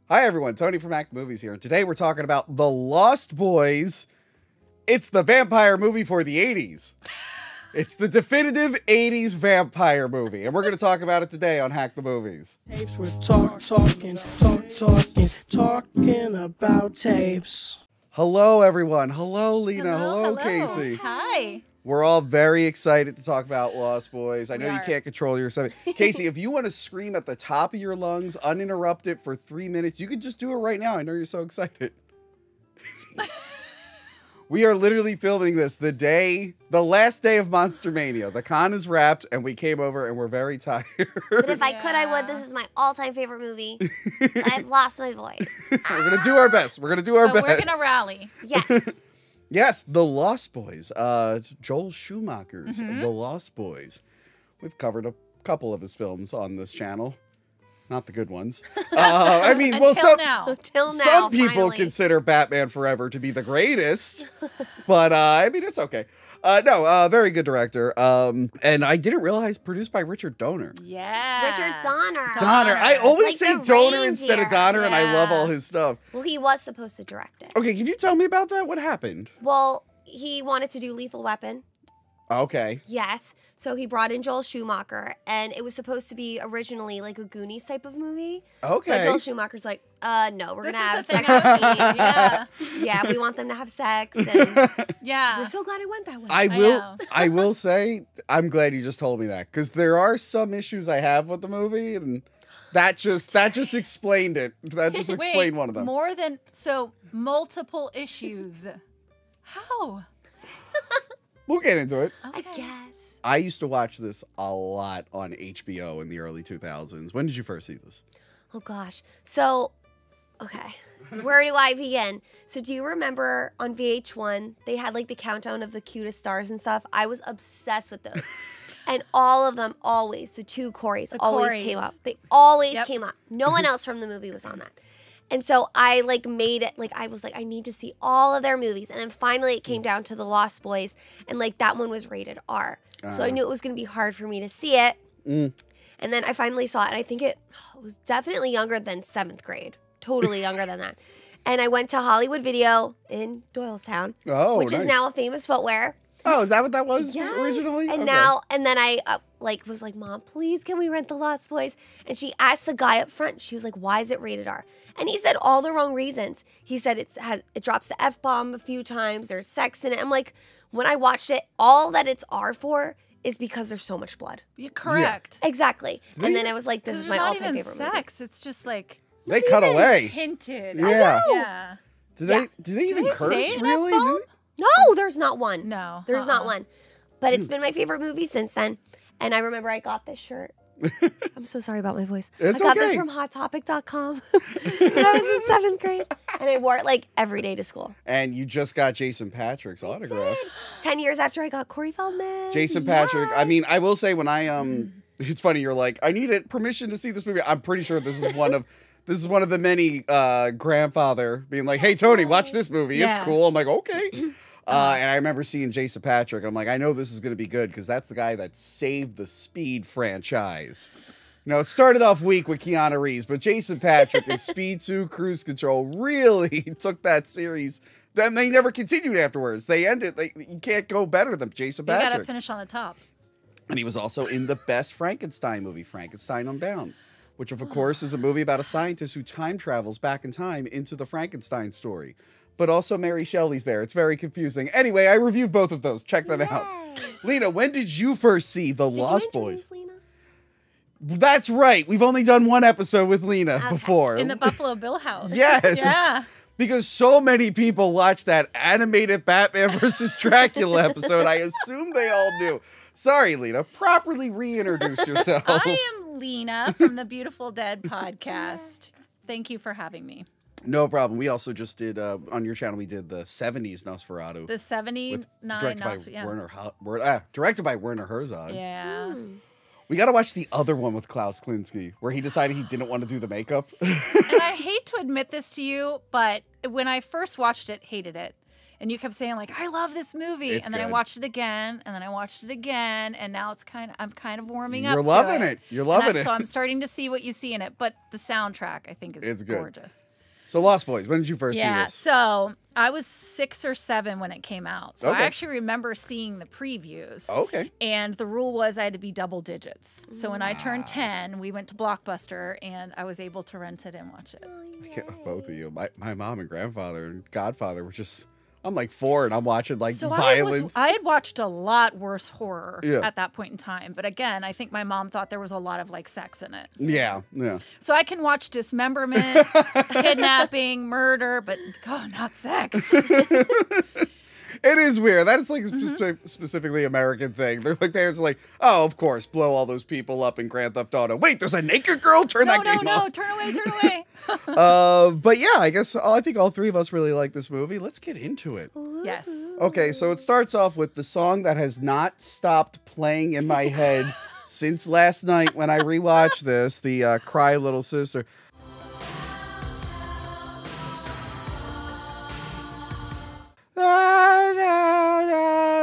Hi everyone, Tony from Act Movies here, and today we're talking about The Lost Boys. It's the vampire movie for the 80s. It's the definitive 80s vampire movie, and we're going to talk about it today on Hack the Movies. Tapes, we're talking about tapes. Hello everyone. Hello Lena. Hello Casey. Hi. We're all very excited to talk about Lost Boys. I know you are. can't control yourself. Casey, if you want to scream at the top of your lungs, uninterrupted for 3 minutes, you can just do it right now. I know you're so excited. We are literally filming this the last day of Monster Mania. The con is wrapped, and we came over, and we're very tired. But if I could, I would. This is my all-time favorite movie. But I've lost my voice. We're going to do our best. We're going to do our best. We're going to rally. Yes. Yes, The Lost Boys. Joel Schumacher's The Lost Boys. We've covered a couple of his films on this channel. Not the good ones. I mean, Until well, now. Till now, some people finally. consider Batman Forever to be the greatest. But, I mean, it's okay. Very good director. And I didn't realize produced by Richard Donner. Yeah. Richard Donner. Donner. I always Like say the Donner instead of reindeer. Donner, and I love Yeah. all his stuff. Well, he was supposed to direct it. Okay, can you tell me about that? What happened? Well, he wanted to do Lethal Weapon. Okay. Yes. So he brought in Joel Schumacher, and it was supposed to be originally like a Goonies type of movie. Okay. But Joel Schumacher's like, no, we're going to have This is sex the thing. scenes. Yeah. Yeah, we want them to have sex. And Yeah. we're so glad it went that way. I will say, I'm glad you just told me that, because there are some issues I have with the movie, and that just explained it. That just explained one of them. More than, so multiple issues. How? We'll get into it. I guess. I used to watch this a lot on HBO in the early 2000s. When did you first see this? Oh gosh. So, okay. Where do I begin? So do you remember on VH1, they had like the countdown of the cutest stars and stuff? I was obsessed with those. And all of them always, the two Coreys always came up. They always came up. No one else from the movie was on that. And so I like made it, like I was like, I need to see all of their movies. And then finally it came down to The Lost Boys, and like that one was rated R. So I knew it was going to be hard for me to see it. And then I finally saw it, and I think it was definitely younger than 7th grade. Totally younger than that. And I went to Hollywood Video in Doylestown, which is now a famous footwear. Oh, is that what that was Yes. originally? And Okay. now, and then I was like, Mom, please, can we rent The Lost Boys? And she asked the guy up front. She was like, why is it rated R? And he said all the wrong reasons. He said it drops the F-bomb a few times. There's sex in it. I'm like, when I watched it, all that it's R for is because there's so much blood. You're correct. Exactly. And then I was like, this is my all-time favorite sex. It's just like They cut away. hinted. Yeah. Yeah. Do they even they curse, say an really? F-bomb? No, there's not one. No. There's not one. But it's been my favorite movie since then. And I remember I got this shirt. I'm so sorry about my voice. It's I got this okay. from HotTopic.com when I was in 7th grade. And I wore it like every day to school. And you just got Jason Patrick's autograph. 10 years after I got Corey Feldman. Jason Patrick. I mean, I will say when I it's funny, you're like, I needed permission to see this movie. I'm pretty sure this is one of the many grandfather being like, hey Tony, watch this movie. It's Yeah. cool. I'm like, okay. And I remember seeing Jason Patrick. I'm like, I know this is going to be good because that's the guy that saved the Speed franchise. You know, it started off weak with Keanu Reeves, but Jason Patrick and Speed 2 Cruise Control really took that series. Then they never continued afterwards. They ended. You can't go better than Jason You got to Patrick. finish on the top. And he was also in the best Frankenstein movie, Frankenstein Unbound, which of course is a movie about a scientist who time travels back in time into the Frankenstein story. But also Mary Shelley's there. It's very confusing. Anyway, I reviewed both of those. Check them out. Lena, when did you first see The Lost Boys? Lena? That's right. We've only done one episode with Lena before. In the Buffalo Bill house. Yes. Yeah. Because so many people watched that animated Batman versus Dracula episode, I assume they all knew. Sorry, Lena. Properly reintroduce yourself. I am Lena from the Beautiful Dead podcast. Thank you for having me. No problem. We also just did, on your channel, we did the 70s Nosferatu. The 79 directed by Nosferatu. directed by Werner Herzog. Yeah. We got to watch the other one with Klaus Kinski, where he decided he didn't want to do the makeup. And I hate to admit this to you, but when I first watched it, hated it. And you kept saying like, I love this movie. It's and then I good. watched it again, and then I watched it again, and now I'm kind of warming up. You're to loving it. it. You're loving And it. So I'm starting to see what you see in it. But the soundtrack, I think, is It's good. gorgeous. So Lost Boys, when did you first see Yeah, this? so I was 6 or 7 when it came out. So Okay. I actually remember seeing the previews. Okay. And the rule was I had to be double digits. So when I turned 10, we went to Blockbuster, and I was able to rent it and watch it. I can't, both of you. My mom and grandfather and godfather were just, I'm like 4 and I'm watching like So violence. I had watched a lot worse horror Yeah. at that point in time. But again, I think my mom thought there was a lot of like sex in it. Yeah. So I can watch dismemberment, kidnapping, murder, but not sex. It is weird. That's like a Mm-hmm. specifically American thing. They're like, parents are like, oh, of course, blow all those people up in Grand Theft Auto. Wait, there's a naked girl? Turn that game No, off. turn away. But yeah, I guess I think all 3 of us really like this movie. Let's get into it. Yes. Okay, so it starts off with the song that has not stopped playing in my head since last night when I rewatched this, the Cry Little Sister.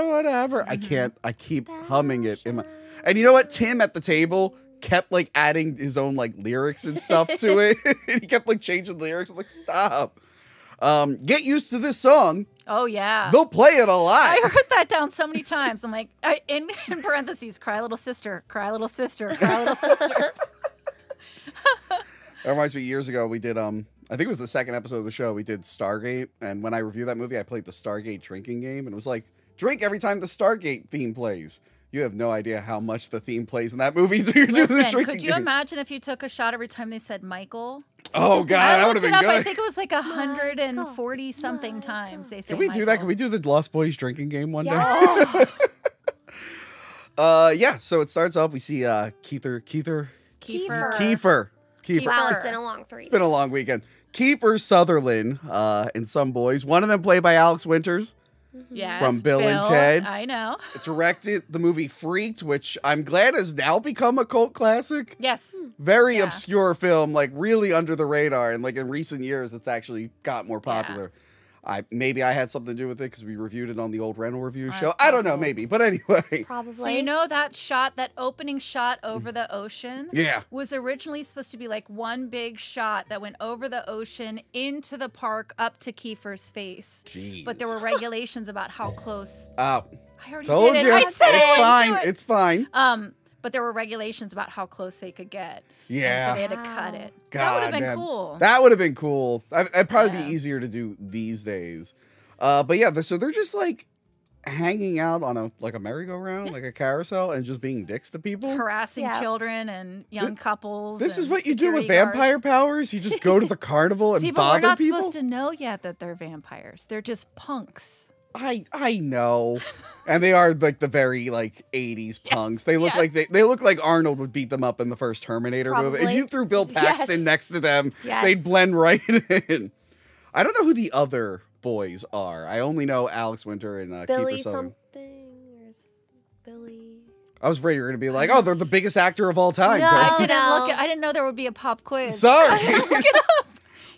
Whatever. I keep humming it in my. And you know what? Tim at the table kept like adding his own like lyrics and stuff to it. And he kept like changing lyrics. I'm like, stop. Get used to this song. Oh, yeah. They'll play it a lot. I heard that down so many times. I'm like, in parentheses, cry little sister, cry little sister, cry little sister. That reminds me, years ago we did I think it was the second episode of the show, we did Stargate, and when I reviewed that movie I played the Stargate drinking game, and it was like, drink every time the Stargate theme plays. You have no idea how much the theme plays in that movie. So you're doing the Listen, drinking could you game. imagine if you took a shot every time they said Michael? Oh god, I that would looked have it been up. good. I think it was like 140 something times they say Can we do that? Can we do the Lost Boys drinking game one day? Yeah. Yeah, so it starts off, we see Kiefer. Wow, it's been a long 3. It's been a long weekend. Kiefer Sutherland and some boys. One of them played by Alex Winters. Yes, From Bill and Ted. I know. Directed the movie Freaked, which I'm glad has now become a cult classic. Yes. Very Yeah. obscure film, like really under the radar. And like in recent years, it's actually got more popular. Maybe I had something to do with it because we reviewed it on the old rental review show. That's I don't know, possible. maybe. But anyway. Probably. So you know that shot, that opening shot over the ocean? Yeah. Was originally supposed to be like one big shot that went over the ocean into the park up to Kiefer's face. Jeez. But there were regulations about how close. Oh, I already told did it. you. I said It's I fine. wouldn't do it. It's fine. But there were regulations about how close they could get. Yeah. And so they had to cut it. God, that would have been man. cool. That would have been cool. It'd probably Yeah. be easier to do these days. But yeah, so they're just like hanging out on a merry-go-round, like a carousel, and just being dicks to people. Harassing Yeah. children and young couples. This is and what you do with security vampire guards. powers. You just go to the carnival and See, but we're bother not people. supposed to know yet that they're vampires. They're just punks. I know, and they are like the very like 80s punks. They look yes. like they look like Arnold would beat them up in the first Terminator movie. If Probably. you threw Bill Paxton Yes. next to them, Yes. they'd blend right in. I don't know who the other boys are. I only know Alex Winter and Billy Kiefer Sutherland. something. There's Billy. I was afraid you were going to be like, oh, they're the biggest actor of all time. No. So- I didn't know there would be a pop quiz. Sorry.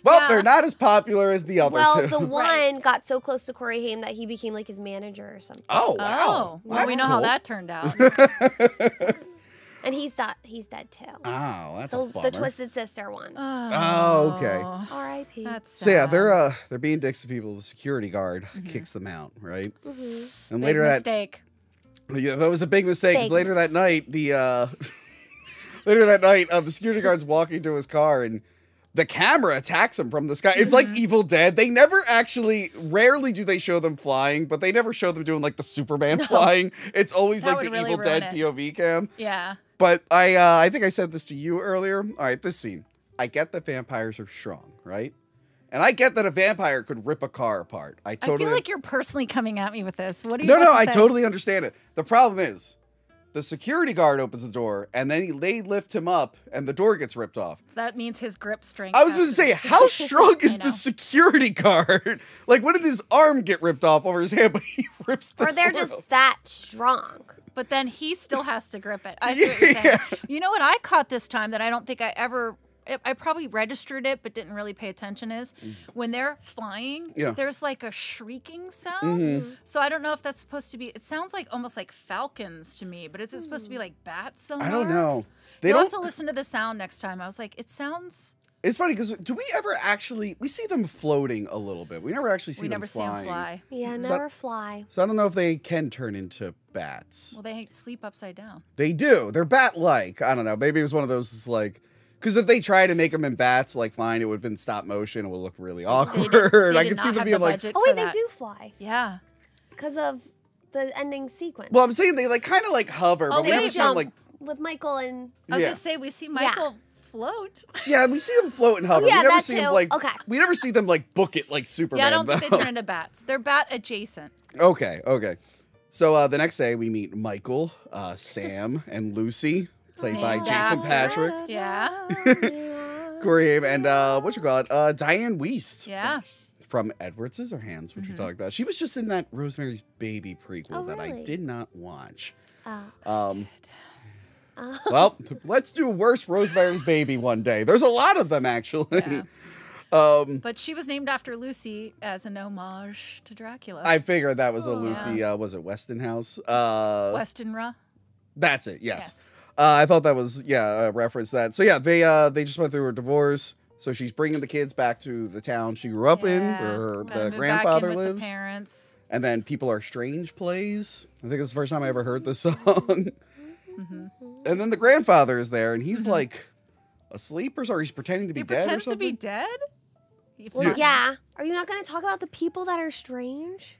Well, Yeah. they're not as popular as the other Well, two. the one got so close to Corey Haim that he became like his manager or something. Oh, wow. Oh, well, we That's know how cool. that turned out. And he's dead too. Oh, that's a The, bummer. the Twisted Sister one. Oh, okay. R.I.P. That's sad. So yeah, they're being dicks to people. The security guard kicks them out, right? And later Big mistake. that was a big mistake. 'Cause Big later that night, the security guard's walking to his car and the camera attacks him from the sky. It's like Evil Dead. They never actually, rarely do they show them flying, but they never show them doing like the Superman flying. It's always That like the would really Evil Dead ruin POV cam. Yeah. But I think I said this to you earlier. All right, this scene. I get that vampires are strong, right? And I get that a vampire could rip a car apart. I I feel like you're personally coming at me with this. What are you No, about to I say? totally understand it. The problem is, the security guard opens the door, and then they lift him up, and the door gets ripped off. That means his grip strength. I was has going to say, be- how strong is I know. the security guard? Like, when did his arm get ripped off over his hand, but he rips the Or they're door just off? that strong. But then he still has to grip it. I see what you're saying. You know what I caught this time that I don't think I ever I probably registered it but didn't really pay attention is when they're flying, there's like a shrieking sound. So I don't know if that's supposed to be. It sounds like almost like falcons to me, but is it supposed to be like bats somewhere? I don't know. You'll have to listen to the sound next time. I was like, it sounds. It's funny because do we ever actually we see them floating a little bit? We never actually see them flying. See them fly. Yeah, never fly. So I don't know if they can turn into bats. Well, they sleep upside down. They do. They're bat-like. I don't know. Maybe it was one of those like because if they try to make them in bats like flying, it would have been stop motion. It would look really awkward. They I did could see not them have being the like, budget Oh for wait, they that. do fly Yeah. because of the ending sequence. well, I'm saying they like kind of like hover, but we they never see them jump like. with Michael and I was Yeah. gonna say we see Michael float. Yeah, we see them float and hover. Yeah, we never that see too. them like. Okay. We never see them like book it like Superman. Yeah, I don't think though. they turn into bats. They're bat adjacent. Okay. So the next day we meet Michael, Sam, and Lucy, played by Yeah. Jason Patrick, Yeah. Corey, and Diane Wiest Yeah. from Edward Scissorhands, which we talked about. She was just in that Rosemary's Baby prequel Oh, that I really? did not watch. Oh. Well, let's do worse Rosemary's Baby one day. There's a lot of them actually. Yeah. But she was named after Lucy as an homage to Dracula. I figured that was a Lucy. Was it Westonhouse? Westenra. That's it. Yes. Yes. I thought that was a reference to that. So yeah, they just went through a divorce. So she's bringing the kids back to the town she grew up in, where Gotta the move grandfather back in with lives. The parents. And then People Are Strange plays. I think it's the first time I ever heard this song. And then the grandfather is there, and he's like asleep or he's pretending to be He dead or pretends to something. be dead. Well, yeah. Are you not going to talk about the people that are strange?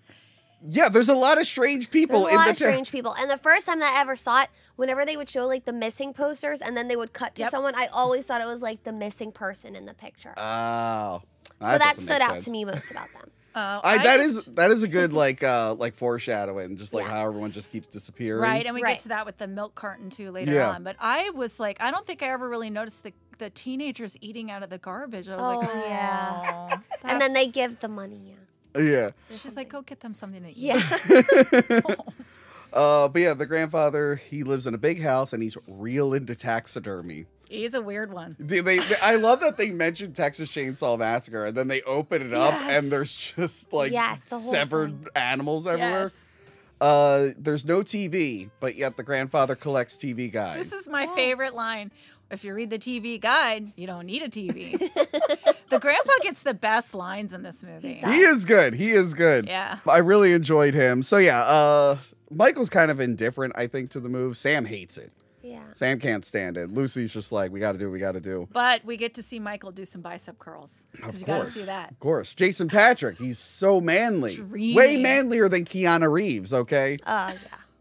Yeah, there's a lot of strange people There's a in lot the of strange people. And the first time that I ever saw it, whenever they would show like the missing posters and then they would cut to Yep. someone, I always thought it was like the missing person in the picture. Oh. So that stood out to me most about them. That is a good like foreshadowing, just like Yeah. how everyone just keeps disappearing. Right, and we Right. get to that with the milk carton too later Yeah. on. But I was like, I don't think I ever really noticed the teenagers eating out of the garbage. I was like, Oh, yeah. oh, And then they that's- give the money. Yeah. She's like, go get them something to eat. Yeah. But yeah, the grandfather, he lives in a big house and he's real into taxidermy. He's a weird one. I love that they mentioned Texas Chainsaw Massacre and then they open it up Yes. and there's just like Yes, the whole severed thing. animals everywhere. Yes. There's no TV, but yet the grandfather collects TV guides. This is my favorite line. If you read the TV guide, you don't need a TV. The grandpa gets the best lines in this movie. He is good. He is good. Yeah. I really enjoyed him. So yeah, Michael's kind of indifferent, I think, to the move. Sam hates it. Yeah. Sam can't stand it. Lucy's just like, we got to do what we got to do. But we get to see Michael do some bicep curls. Because you got to see that. Of course. Jason Patrick, he's so manly. Dreamy. Way manlier than Keanu Reeves, okay? Yeah.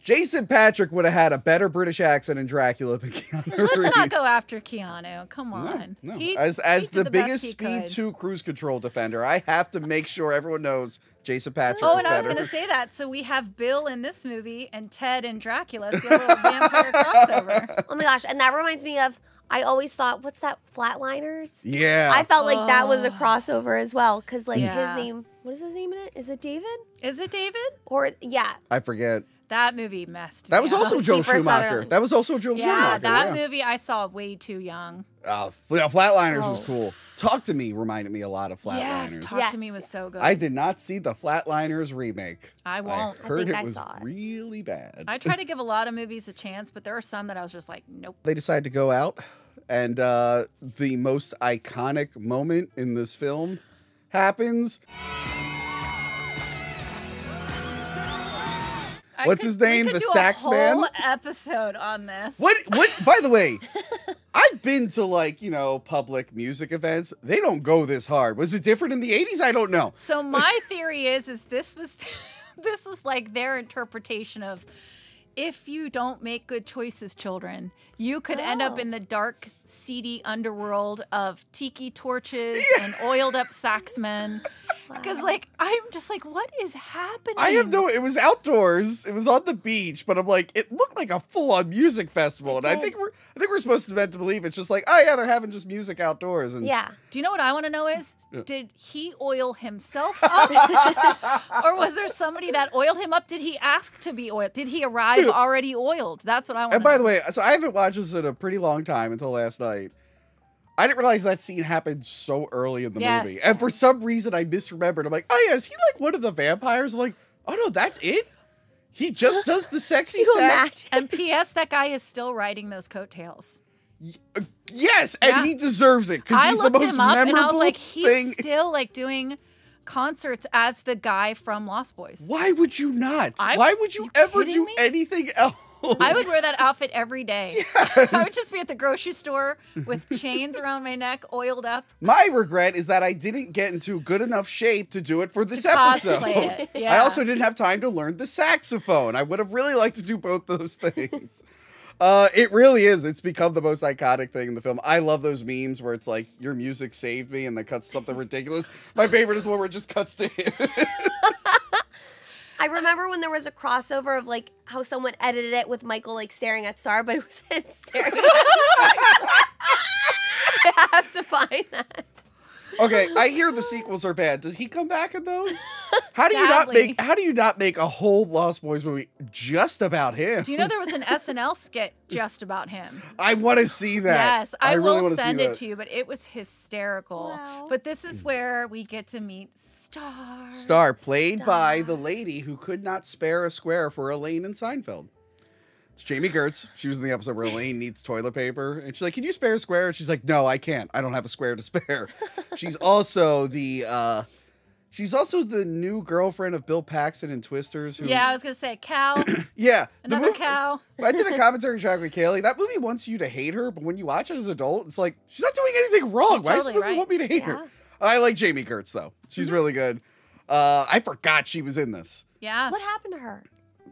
Jason Patrick would have had a better British accent in Dracula than Keanu Reeves. Let's not go after Keanu. Come on. No. He- As he the did best biggest he Speed could. 2 cruise control defender, I have to make sure everyone knows Jason Patrick Oh, is and I was better. going to say that. So we have Bill in this movie and Ted in Dracula. So a little vampire crossover. Oh my gosh. And that reminds me of, I always thought, what's that, Flatliners? Yeah. I felt like that was a crossover as well. Because like Yeah. his name, what is his name in it? Is it David? Is it David? Or, yeah. I forget. That movie messed That me was up. also Joel Kiefer Schumacher. Sutherland. That was also Joel Yeah, Schumacher. that yeah. movie I saw way too young. Oh, yeah, Flatliners was cool. Talk to Me reminded me a lot of Flatliners. Yes, Talk Yes, to Me was so good. I did not see the Flatliners remake. I won't. I heard think I it was saw it. really bad. I try to give a lot of movies a chance, but there are some that I was just like, nope. They decide to go out, and the most iconic moment in this film happens. What's his name? We could The do sax a man? whole episode on this. What? By the way, I've been to like, public music events. They don't go this hard. Was it different in the 80s? I don't know. So my theory is this was this was like their interpretation of if you don't make good choices, children, you could end up in the dark, seedy underworld of tiki torches and oiled up saxmen. Because, like, I'm just like, what is happening? It was outdoors. It was on the beach, but I'm like, it looked like a full-on music festival. And I think we're supposed to be meant to believe it's just like, oh yeah, they're having just music outdoors. And Yeah. Do you know what I want to know is, did he oil himself up? Or was there somebody that oiled him up? Did he ask to be oiled? Did he arrive already oiled? That's what I want to know. And by the way, so I haven't watched this in a pretty long time until last night. I didn't realize that scene happened so early in the Yes. movie. And for some reason, I misremembered. I'm like, oh, yeah, is he like one of the vampires? I'm like, oh, no, that's it? He just does the sexy You sax? imagine? And P.S. that guy is still riding those coattails. Yes, and Yeah. he deserves it because I he's the looked most him up and I was memorable like, thing. he's still like doing concerts as the guy from Lost Boys. Why would you not? I- Why would you you ever kidding do me? anything else? I would wear that outfit every day. I would just be at the grocery store with chains around my neck, oiled up. My regret is that I didn't get into good enough shape to do it for this To episode. cosplay it, I yeah. also didn't have time to learn the saxophone. I would have really liked to do both those things. It really is. It's become the most iconic thing in the film. I love those memes where it's like, your music saved me, and then cuts something ridiculous. My favorite is the one where it just cuts to him. I remember when there was a crossover of like how someone edited it with Michael like staring at Star, but it was him staring at Star. I have to find that. Okay, I hear the sequels are bad. Does he come back in those? How do Sadly. you not make a whole Lost Boys movie just about him? Do you know there was an SNL skit just about him? I want to see that. Yes, I really will wanna see send it that. to you, but it was hysterical. Wow. But this is where we get to meet Star. Star, played by Star. the lady who could not spare a square for Elaine in Seinfeld. It's Jamie Gertz. She was in the episode where Elaine needs toilet paper. And she's like, can you spare a square? And she's like, no, I can't. I don't have a square to spare. She's also the new girlfriend of Bill Paxton in Twisters. Who, Yeah, I was gonna say cow, yeah. the another movie- cow. I did a commentary track with Kaylee. That movie wants you to hate her, but when you watch it as an adult, it's like, she's not doing anything wrong. She's Why does the totally movie right. want me to hate Yeah. her? I like Jamie Gertz, though. She's really good. I forgot she was in this. Yeah, What happened to her?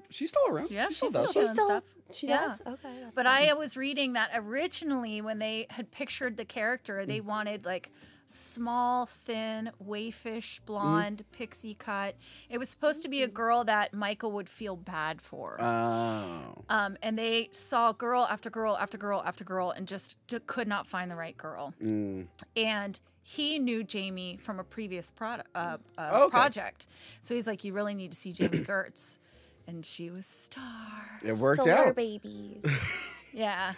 She's still around. Yeah, she she's does still stuff. doing stuff. She Yeah. does? Okay. That's But fine. I was reading that originally when they had pictured the character, they wanted like small, thin, waifish, blonde, pixie cut. It was supposed to be a girl that Michael would feel bad for. Oh. And they saw girl after girl after girl after girl and just could not find the right girl. And he knew Jamie from a previous project. So he's like, you really need to see Jamie Gertz. And she was Star. It worked Solar out. babies. Yeah.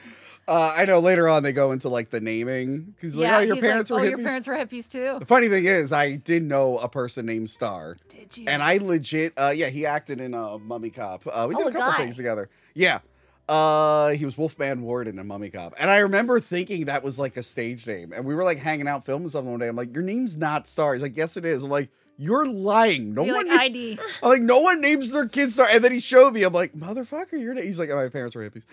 I know later on they go into like the naming because like, oh, your he's parents like, were oh, hippies. your parents were hippies too. The funny thing is, I did know a person named Star. Did you? And I legit, yeah, he acted in Mummy Cop. We did Oh, a couple guy. things together. Yeah. He was Wolfman Warden in Mummy Cop. And I remember thinking that was like a stage name. And we were like hanging out filming something one day. I'm like, your name's not Star. He's like, yes, it is. I'm like, you're lying. No Be one. like ID. I'm like, no one names their kid Star. And then he showed me. I'm like, motherfucker, he's like, oh, my parents were hippies.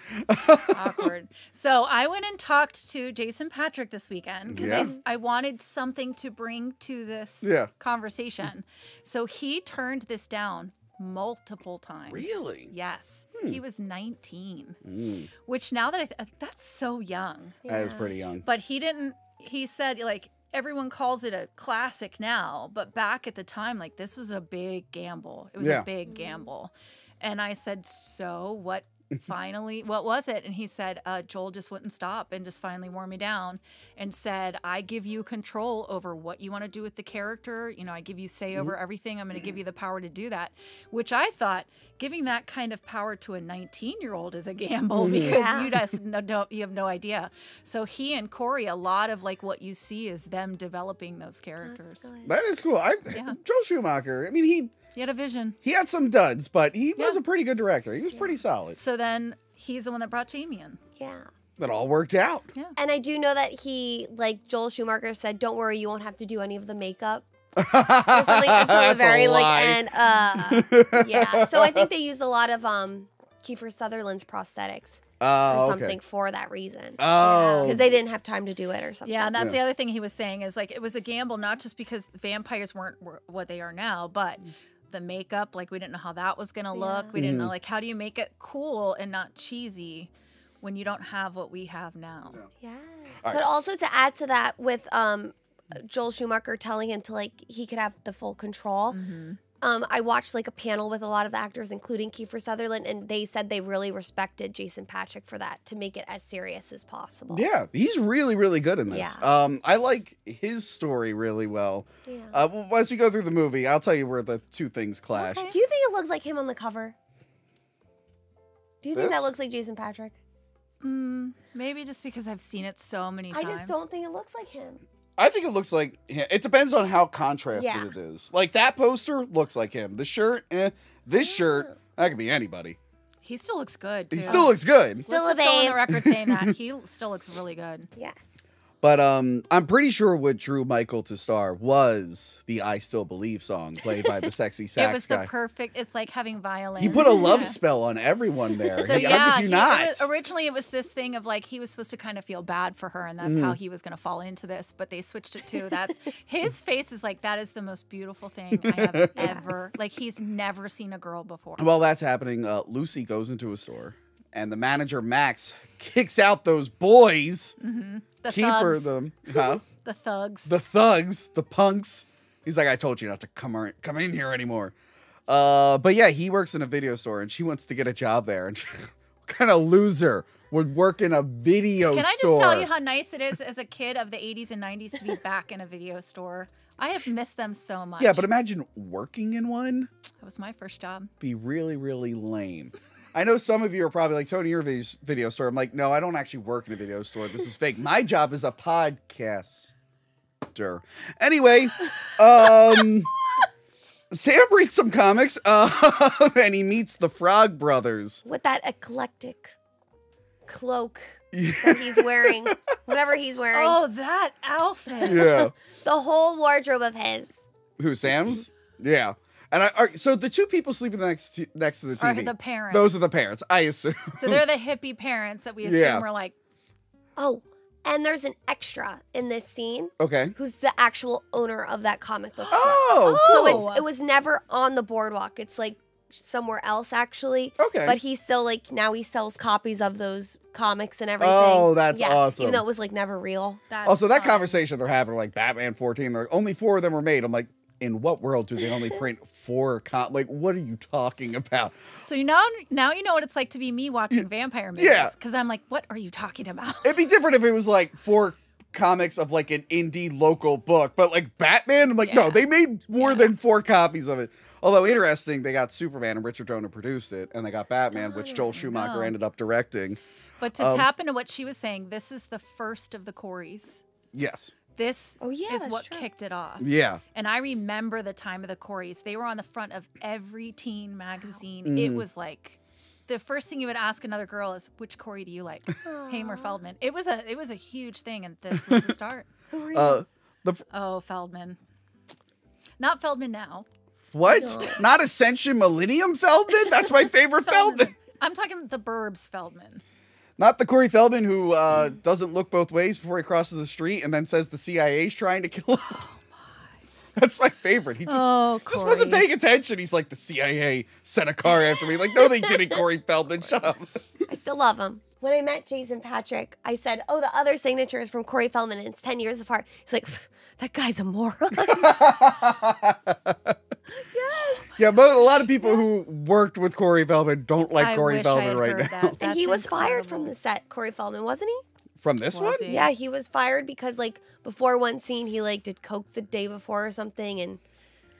Awkward. So I went and talked to Jason Patrick this weekend because Yeah. I wanted something to bring to this Yeah. conversation. So he turned this down multiple times. Really? Yes. He was 19, which now that that's so young. That is pretty young. But he said, like, everyone calls it a classic now, but back at the time, like, this was a big gamble. It was Yeah. a big gamble. And I said, so what was it? And he said, Joel just wouldn't stop and just finally wore me down and said, I give you control over what you want to do with the character. You know, I give you say over everything. I'm going to give you the power to do that, which I thought giving that kind of power to a 19-year-old is a gamble because you have no idea. So he and Corey, a lot of like what you see is them developing those characters. That is cool. Joel Schumacher, I mean, he had a vision. He had some duds, but he was a pretty good director. He was pretty solid. So then he's the one that brought Jamie in. Yeah. That all worked out. Yeah. And I do know that he, like Joel Schumacher said, don't worry, you won't have to do any of the makeup. Or something until the That's very a like lie. end. Yeah. So I think they used a lot of Kiefer Sutherland's prosthetics Oh, or okay. something for that reason. Oh. Because they didn't have time to do it or something. Yeah, and that's the other thing he was saying is like it was a gamble, not just because vampires weren't what they are now, but the makeup, like we didn't know how that was going to look. We didn't know like how do you make it cool and not cheesy when you don't have what we have now. Yeah. right. But also to add to that with Joel Schumacher telling him to like he could have the full control. I watched like a panel with a lot of the actors, including Kiefer Sutherland, and they said they really respected Jason Patrick for that, to make it as serious as possible. Yeah, he's really, really good in this. Yeah. I like his story really well. Yeah. Well, as we go through the movie, I'll tell you where the two things clash. Okay. Do you think it looks like him on the cover? Do you think This? that looks like Jason Patrick? Maybe just because I've seen it so many I times. just don't think it looks like him. I think it looks like him. It depends on how contrasted Yeah. it is. Like that poster looks like him. The shirt, this shirt, that could be anybody. He still looks good, too. He still looks good. Still Let's a just go on the babe. record saying that. He still looks really good. Yes. But I'm pretty sure what drew Michael to star was the "I Still Believe" song played by the sexy sax It was guy. the perfect, it's like having violin. He put a love spell on everyone there. So How could you not? Originally, it was this thing of like he was supposed to kind of feel bad for her, and that's how he was going to fall into this. But they switched it to that. His face is like that is the most beautiful thing I have ever. Like he's never seen a girl before. While that's happening, Lucy goes into a store, and the manager Max kicks out those boys. The Keeper thugs, them, huh? the thugs. The thugs, the punks. He's like, I told you not to come in here anymore. But yeah, he works in a video store, and she wants to get a job there. And what kind of loser would work in a video store? Can I just tell you how nice it is as a kid of the 80s and 90s to be back in a video store? I have missed them so much. Yeah, but imagine working in one. That was my first job. Be really, really lame. I know some of you are probably like, Tony, you're a video store. I'm like, no, I don't actually work in a video store. This is fake. My job is a podcaster. Anyway, Sam reads some comics, and he meets the Frog Brothers. With that eclectic cloak that he's wearing, whatever he's wearing. Oh, that outfit. Yeah. The whole wardrobe of his. Who, Sam's? Yeah. And so the two people sleeping next to the TV. Are the parents. Those are the parents, I assume. So they're the hippie parents that we assume Yeah. were like, Oh, and there's an extra in this scene Okay. who's the actual owner of that comic book store. Oh, So it was never on the boardwalk. It's like somewhere else actually. Okay. But he's still like now he sells copies of those comics and everything. Oh, that's awesome. Even though it was like never real. that's Also, that fun. conversation they're having, like Batman 14, only 4 of them were made. I'm like, in what world do they only print 4 like, what are you talking about? So now you know what it's like to be me watching vampire movies. Yeah. Because I'm like, what are you talking about? It'd be different if it was like 4 comics of like an indie local book, but like Batman, I'm like, no, Yeah. they made more than 4 copies of it. Although interesting, they got Superman and Richard Donner produced it, and they got Batman, which Joel Schumacher know. ended up directing. But to tap into what she was saying, this is the first of the Coreys. Yes. This Oh, yeah, is that's what true. kicked it off. Yeah. And I remember the time of the Coreys. They were on the front of every teen magazine. Mm. It was like the first thing you would ask another girl is, "Which Corey do you like, Haim or Feldman?" It was a huge thing, and this was the start. Who were you? Oh, Feldman, not Feldman now. What? Not Ascension Millennium Feldman? That's my favorite Feldman. I'm talking the Burbs Feldman. Not the Corey Feldman who doesn't look both ways before he crosses the street and then says the CIA's trying to kill him. Oh my. That's my favorite. He just wasn't Corey. paying attention. He's like, the CIA sent a car after me. Like, no, they didn't, Corey Feldman. Shut up. I still love him. When I met Jason Patrick, I said, "Oh, the other signature is from Corey Feldman, and it's 10 years apart." He's like, "That guy's a moron." Yeah, but a lot of people who worked with Corey Feldman don't like I Corey wish I Feldman had right heard now. that. And That's he was fired from incredible. the set, Corey Feldman, wasn't he? From this Was one? he? Yeah, he was fired because like before one scene he like did coke the day before or something, and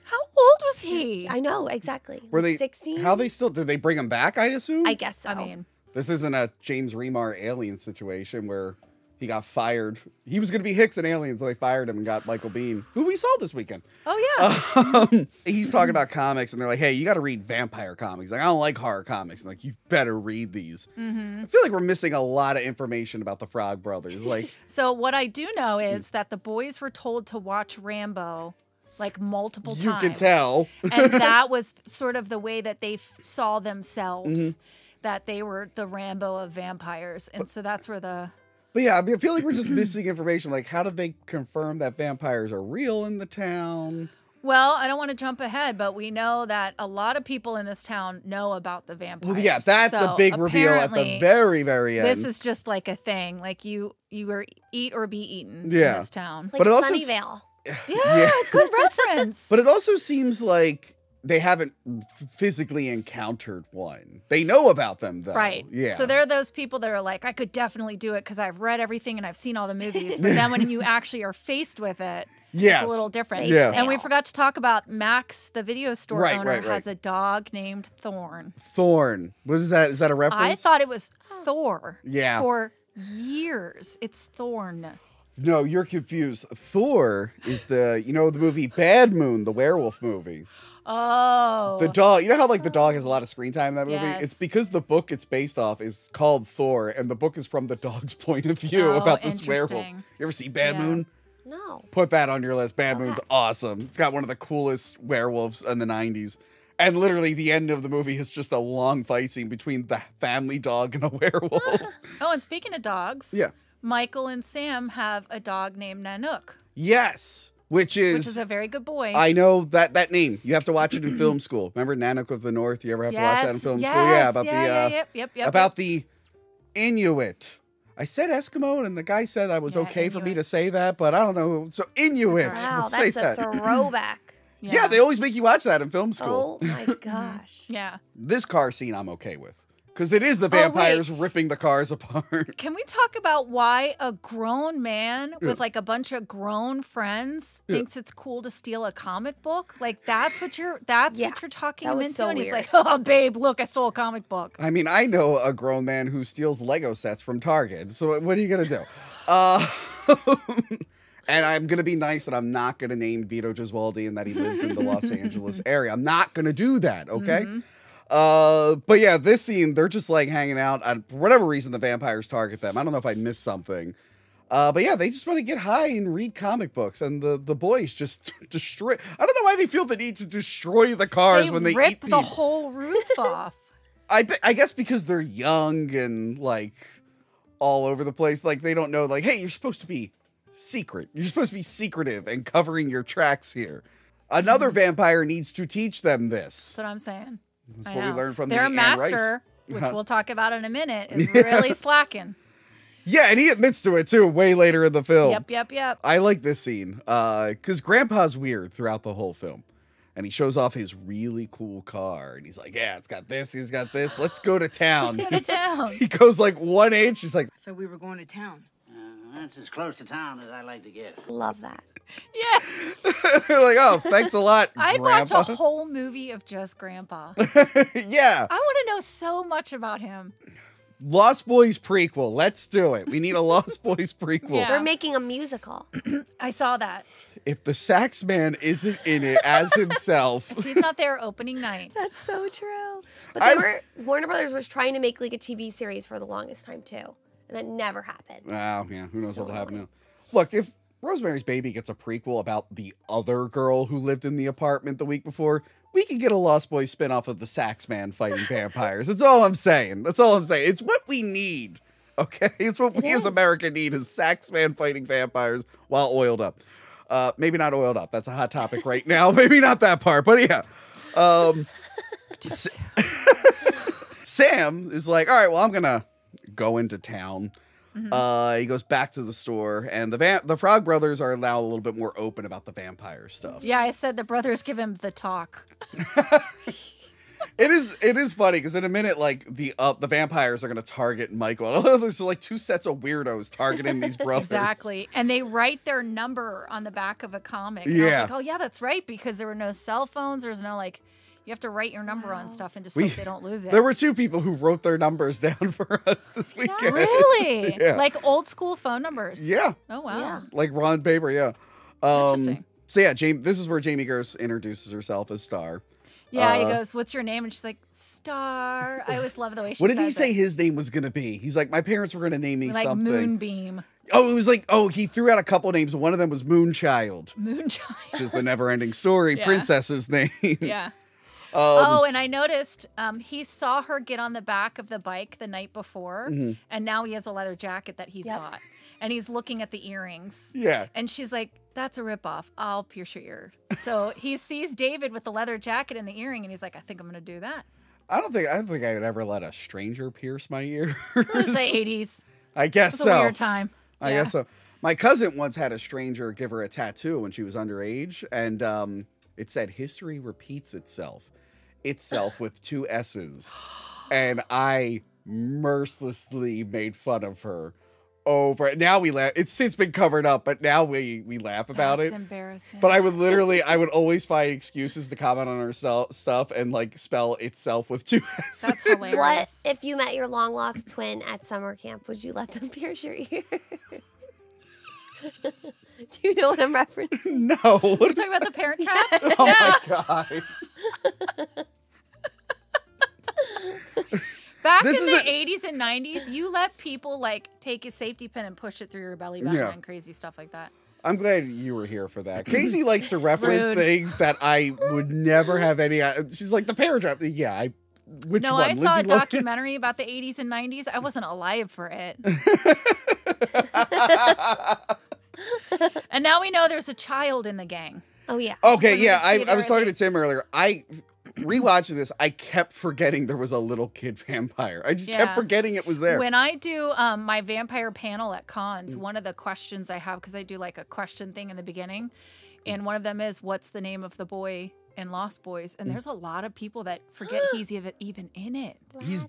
How old was he? I know exactly. Were Like they 16? How they still did they bring him back? I assume. I guess so. I mean, This isn't a James Remar Alien situation where he got fired. He was going to be Hicks in Aliens, so they fired him and got Michael Biehn, who we saw this weekend. oh yeah. He's talking about comics, and they're like, "Hey, you got to read vampire comics." Like, I don't like horror comics. And like, you better read these. I feel like we're missing a lot of information about the Frog Brothers. Like, So what I do know is that the boys were told to watch Rambo like multiple you times. can tell. And that was sort of the way that they saw themselves, Mm-hmm. that they were the Rambo of vampires. And so that's where the But yeah, I mean, I feel like we're just missing information. Like, how did they confirm that vampires are real in the town? well, I don't want to jump ahead, but we know that a lot of people in this town know about the vampires. Well, yeah, that's So a big reveal at the apparently, very, very end. This is just like a thing. Like you were eat or be eaten Yeah. in this town. It's like But it also Sunnyvale. Yeah, good reference. But it also seems like they haven't physically encountered one. They know about them, though. Right. Yeah. So there are those people that are like, I could definitely do it because I've read everything and I've seen all the movies. But then when you actually are faced with it, Yes. it's a little different. Yeah. And we fail. forgot to talk about Max, the video store Right, owner, right, right. has a dog named Thorn. Thorn. What is that? Is that a reference? I thought it was Thor. Yeah. For years. It's Thorn. No, you're confused. Thor is the movie Bad Moon, the werewolf movie. Oh. The dog, you know how like the dog has a lot of screen time in that movie? Yes. It's because the book it's based off is called Thor, and the book is from the dog's point of view Oh, about this werewolf. interesting. You ever see Bad Yeah. Moon? No. Put that on your list. Bad Okay. Moon's awesome. It's got one of the coolest werewolves in the 90s. And literally the end of the movie is just a long fight scene between the family dog and a werewolf. Oh, and speaking of dogs, Yeah. Michael and Sam have a dog named Nanook, Yes. Which which is is a very good boy. I know that name. You have to watch it in film school. Remember Nanook of the North? You ever have to watch that in film school? Yeah, about yep. about the Inuit. I said Eskimo, and the guy said I was Yeah, okay for me Inuit. to say that, but I don't know. So Inuit. That's Wow, We'll say that's a that. throwback. Yeah, they always make you watch that in film school. Oh my gosh. Yeah. This car scene I'm okay with. Because it is the wait. vampires ripping the cars apart. Can we talk about why a grown man with like a bunch of grown friends thinks it's cool to steal a comic book? Like that's what you're talking that him was into, so and he's weird. like, "Oh, babe, look, I stole a comic book." I mean, I know a grown man who steals Lego sets from Target. So what are you going to do? And I'm going to be nice and I'm not going to name Vito Gesualdi and that he lives in the Los Angeles area. I'm not going to do that, okay? But yeah, this scene, they're just like hanging out. For whatever reason, the vampires target them. I don't know if I missed something. But yeah, they just want to get high and read comic books. And the boys just destroy. I don't know why they feel the need to destroy the cars when they rip eat the people. whole roof off. I guess because they're young and like all over the place. Like they don't know, like, hey, you're supposed to be secret. You're supposed to be secretive and covering your tracks here. Another vampire needs to teach them this. That's what I'm saying. That's I what we know. learned from their the Anne Rice. master, which Uh-huh. we'll talk about in a minute, is really slacking. Yeah, and he admits to it too, way later in the film. Yep. I like this scene because Grandpa's weird throughout the whole film. And he shows off his really cool car. And he's like, yeah, it's got this, he's got this. Let's go to town. Let's go to town. He goes like 1/8. She's like, So we were going to town. That's as close to town as I like to get. Love that. Yes. like, oh, thanks a lot, I'd watch Grandpa. a whole movie of just Grandpa. Yeah. I want to know so much about him. Lost Boys prequel. Let's do it. We need a Lost Boys prequel. Yeah. They're making a musical. I saw that. If the sax man isn't in it as himself. He's not there opening night. That's so true. But Warner Brothers was trying to make like a TV series for the longest time too. And that never happened. Wow, yeah, who knows So what'll happen now. annoying. Look, if Rosemary's Baby gets a prequel about the other girl who lived in the apartment the week before, we can get a Lost Boys spinoff of the sax man fighting vampires. That's all I'm saying. That's all I'm saying. It's what we need. Okay? It's what we as is. America need is sax man fighting vampires while oiled up. Maybe not oiled up. That's a hot topic right now. Maybe not that part, but yeah. Sam is like, all right, well, I'm going to go into town. He goes back to the store, and the Frog Brothers are now a little bit more open about the vampire stuff. Yeah, I said the brothers give him the talk. It is funny because in a minute, like the vampires are going to target Michael. There's like two sets of weirdos targeting these brothers. Exactly. And they write their number on the back of a comic. And I Yeah. was like, oh, yeah, that's right. Because there were no cell phones. There was no, like, you have to write your number on stuff and just hope they don't lose it. There were two people who wrote their numbers down for us this weekend. Really? Yeah. Like old school phone numbers? Yeah. Oh, wow. Yeah. Like Ron Paper, yeah. Interesting. So yeah, this is where Jamie Gerst introduces herself as Star. Yeah, he goes, what's your name? And she's like, Star. I always love the way she What did he says say it. his name was going to be? He's like, my parents were going to name me Like something. Moonbeam. Oh, it was like, he threw out a couple names. One of them was Moonchild, Moonchild. which is the never-ending story Yeah. princess's name. Yeah. Oh, and I noticed he saw her get on the back of the bike the night before, and now he has a leather jacket that he's bought. And he's looking at the earrings. Yeah. And she's like, that's a ripoff. I'll pierce your ear. So he sees David with the leather jacket and the earring, and he's like, I think I'm going to do that. I don't think I would ever let a stranger pierce my ears. It was the 80s. I guess It was so. a weird time. I guess so. My cousin once had a stranger give her a tattoo when she was underage, and it said "History repeats itself," with two S's, and I mercilessly made fun of her over. Now we laugh. It's since been covered up, but now we laugh about That's it. embarrassing. But I would always find excuses to comment on our stuff and like spell itself with 2 S's. That's hilarious. What if you met your long lost twin at summer camp? Would you let them pierce your ear? Do you know what I'm referencing? No. What is Talking about the Parent Trap? Oh my god. Back This in is the a- 80s and 90s, you let people like take a safety pin and push it through your belly button Yeah. and crazy stuff like that. I'm glad you were here for that. Casey likes to reference Rude. things that I would never have any. She's like the Parent Trap. Yeah, which No, one? I saw a Lohan? documentary about the 80s and 90s. I wasn't alive for it. And now we know there's a child in the gang. Oh, yeah. Okay, yeah, See, I there was is talking a- to Tim earlier. I rewatching this, I kept forgetting there was a little kid vampire. I just kept Yeah. forgetting it was there. When I do my vampire panel at cons, one of the questions I have, because I do like a question thing in the beginning, and one of them is, what's the name of the boy in Lost Boys? And there's a lot of people that forget he's even in it. He's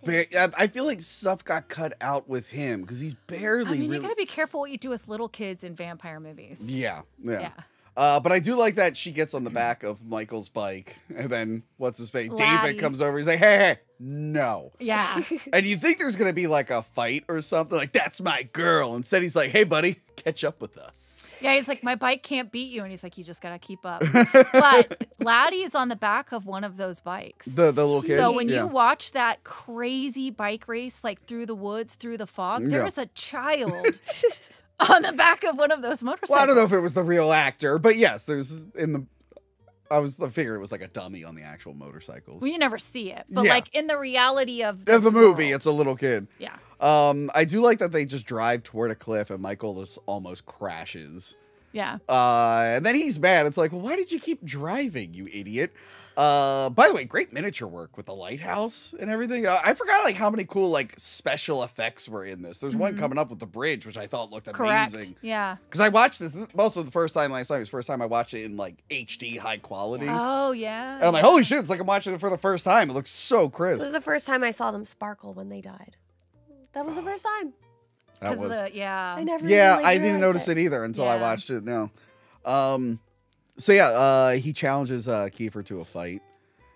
I feel like stuff got cut out with him because he's barely. I mean, really... you gotta be careful what you do with little kids in vampire movies. Yeah. Yeah. But I do like that she gets on the back of Michael's bike, and then what's his face? Laddie. David comes over. He's like, "Hey, no." Yeah. And you think there's gonna be like a fight or something? Like, that's my girl. Instead, he's like, "Hey, buddy, catch up with us." Yeah, he's like, my bike can't beat you. And he's like, you just got to keep up. But Laddie is on the back of one of those bikes. The little kid. So when Yeah. you watch that crazy bike race, like through the woods, through the fog, Yeah. there's a child on the back of one of those motorcycles. Well, I don't know if it was the real actor, but yes, there's in the. I figured it was like a dummy on the actual motorcycles. Well, you never see it. But Yeah. like in the reality of As this the movie, world. it's a little kid. Yeah. I do like that they just drive toward a cliff and Michael just almost crashes. Yeah. And then he's mad. It's like, well, why did you keep driving, you idiot? By the way, great miniature work with the lighthouse and everything. I forgot like how many cool like special effects were in this. There's one coming up with the bridge, which I thought looked Correct. amazing. Yeah. Because I watched this most of the first time last night. It was the first time I watched it in like HD high quality. Oh, yeah. And I'm like, holy shit, it's like I'm watching it for the first time. It looks so It crisp. was the first time I saw them sparkle when they died. That was the first time. That Because was, yeah. I never yeah, really I didn't realized notice it either until I Yeah. watched it. No. So yeah, he challenges Kiefer to a fight.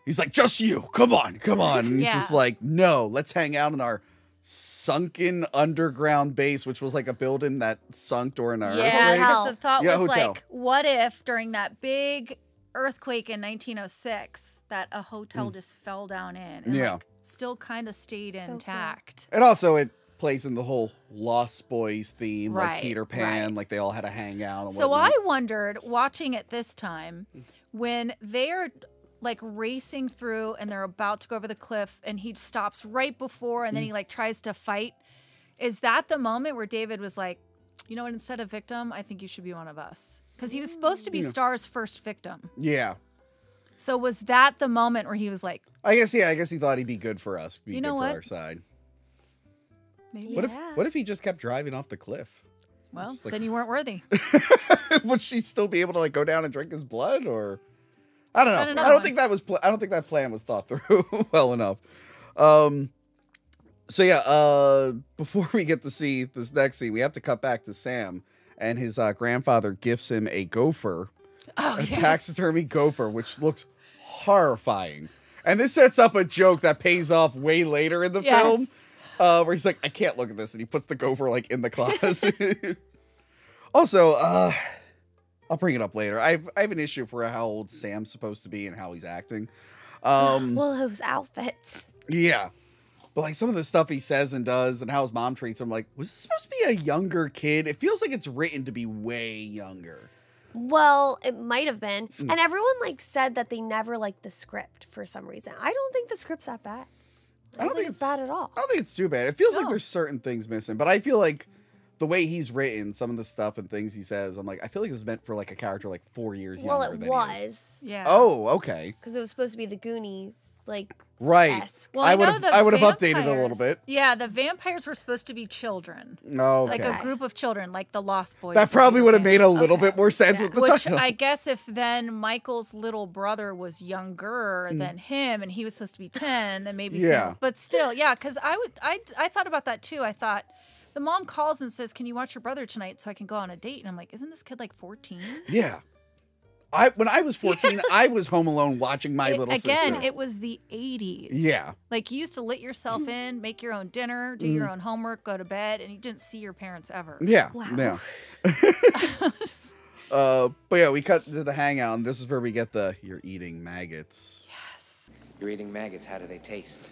He's like, just you, come on. And he's Yeah. just like, no, let's hang out in our sunken underground base, which was like a building that sunk during an Yeah, earthquake. Hotel. because the thought Yeah, was hotel. like, what if during that big earthquake in 1906 that a hotel just fell down in and Yeah. like, still kind of stayed So cool. intact? And also it plays in the whole Lost Boys theme, like Right, Peter Pan, right. like they all had to hang out and So whatnot. I wondered, watching it this time, when they're like racing through and they're about to go over the cliff and he stops right before and then he like tries to fight. Is that the moment where David was like, you know what, instead of victim, I think you should be one of us? Because he was supposed to be Star's first victim. Yeah. So was that the moment where he was like, I guess he thought he'd be good for us, be You good know for what? our side. maybe? Yeah. What if he just kept driving off the cliff? Well, Just like- then you weren't worthy. Would she still be able to like go down and drink his blood, or I don't know. Find I another don't one. think that was. I don't think that plan was thought through well enough. So yeah. Before we get to see this next scene, we have to cut back to Sam, and his grandfather gifts him a gopher, Oh, a yes. taxidermy gopher, which looks horrifying. And this sets up a joke that pays off way later in the Yes. film, where he's like, "I can't look at this," and he puts the gopher like in the closet. Also, I'll bring it up later. I have an issue for how old Sam's supposed to be and how he's acting. Well, those outfits. Yeah. But like some of the stuff he says and does and how his mom treats him, like, was this supposed to be a younger kid? It feels like it's written to be way younger. Well, it might have been. And everyone like said that they never liked the script for some reason. I don't think the script's that bad. I don't think it's bad at all. I don't think it's too bad. It feels like No. there's certain things missing, but I feel like the way he's written, some of the stuff and things he says, I'm like, I feel like it's meant for like a character like 4 years Well, younger it than he is. was. Yeah. Oh, okay. Because it was supposed to be the Goonies, like, Right. esque. Well, I know would've- the I would've updated it a little vampires- bit. Yeah, the vampires were supposed to be children. Oh, okay. Like a group of children, like the Lost Boys. That from probably Peter would have Pan. made a little bit more sense with the Which title. I guess if then Michael's little brother was younger than him and he was supposed to be 10, then maybe Yeah. Sam's. But still, yeah, because I thought about that too. I thought The mom calls and says, "Can you watch your brother tonight so I can go on a date?" And I'm like, "Isn't this kid like 14?" Yeah. When I was 14, I was home alone watching my little sister. Again, it was the 80s. Yeah. Like you used to let yourself in, make your own dinner, do your own homework, go to bed, and you didn't see your parents ever. Yeah. Wow. Yeah. But yeah, we cut to the hangout, and this is where we get the "you're eating maggots." Yes. You're eating maggots. How do they taste?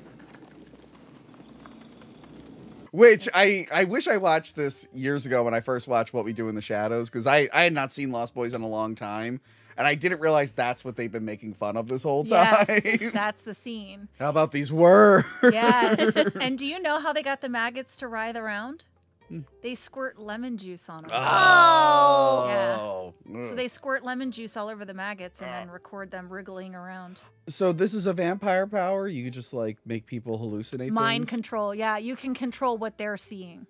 Which I wish I watched this years ago when I first watched What We Do in the Shadows, because I had not seen Lost Boys in a long time, and I didn't realize that's what they've been making fun of this whole time. Yes, that's the scene. How about these words? Yes. And do you know how they got the maggots to writhe around? They squirt lemon juice on them. Oh. Yeah. So they squirt lemon juice all over the maggots and then record them wriggling around. So this is a vampire power? You could just like make people hallucinate Mind things? control. Yeah, you can control what they're seeing.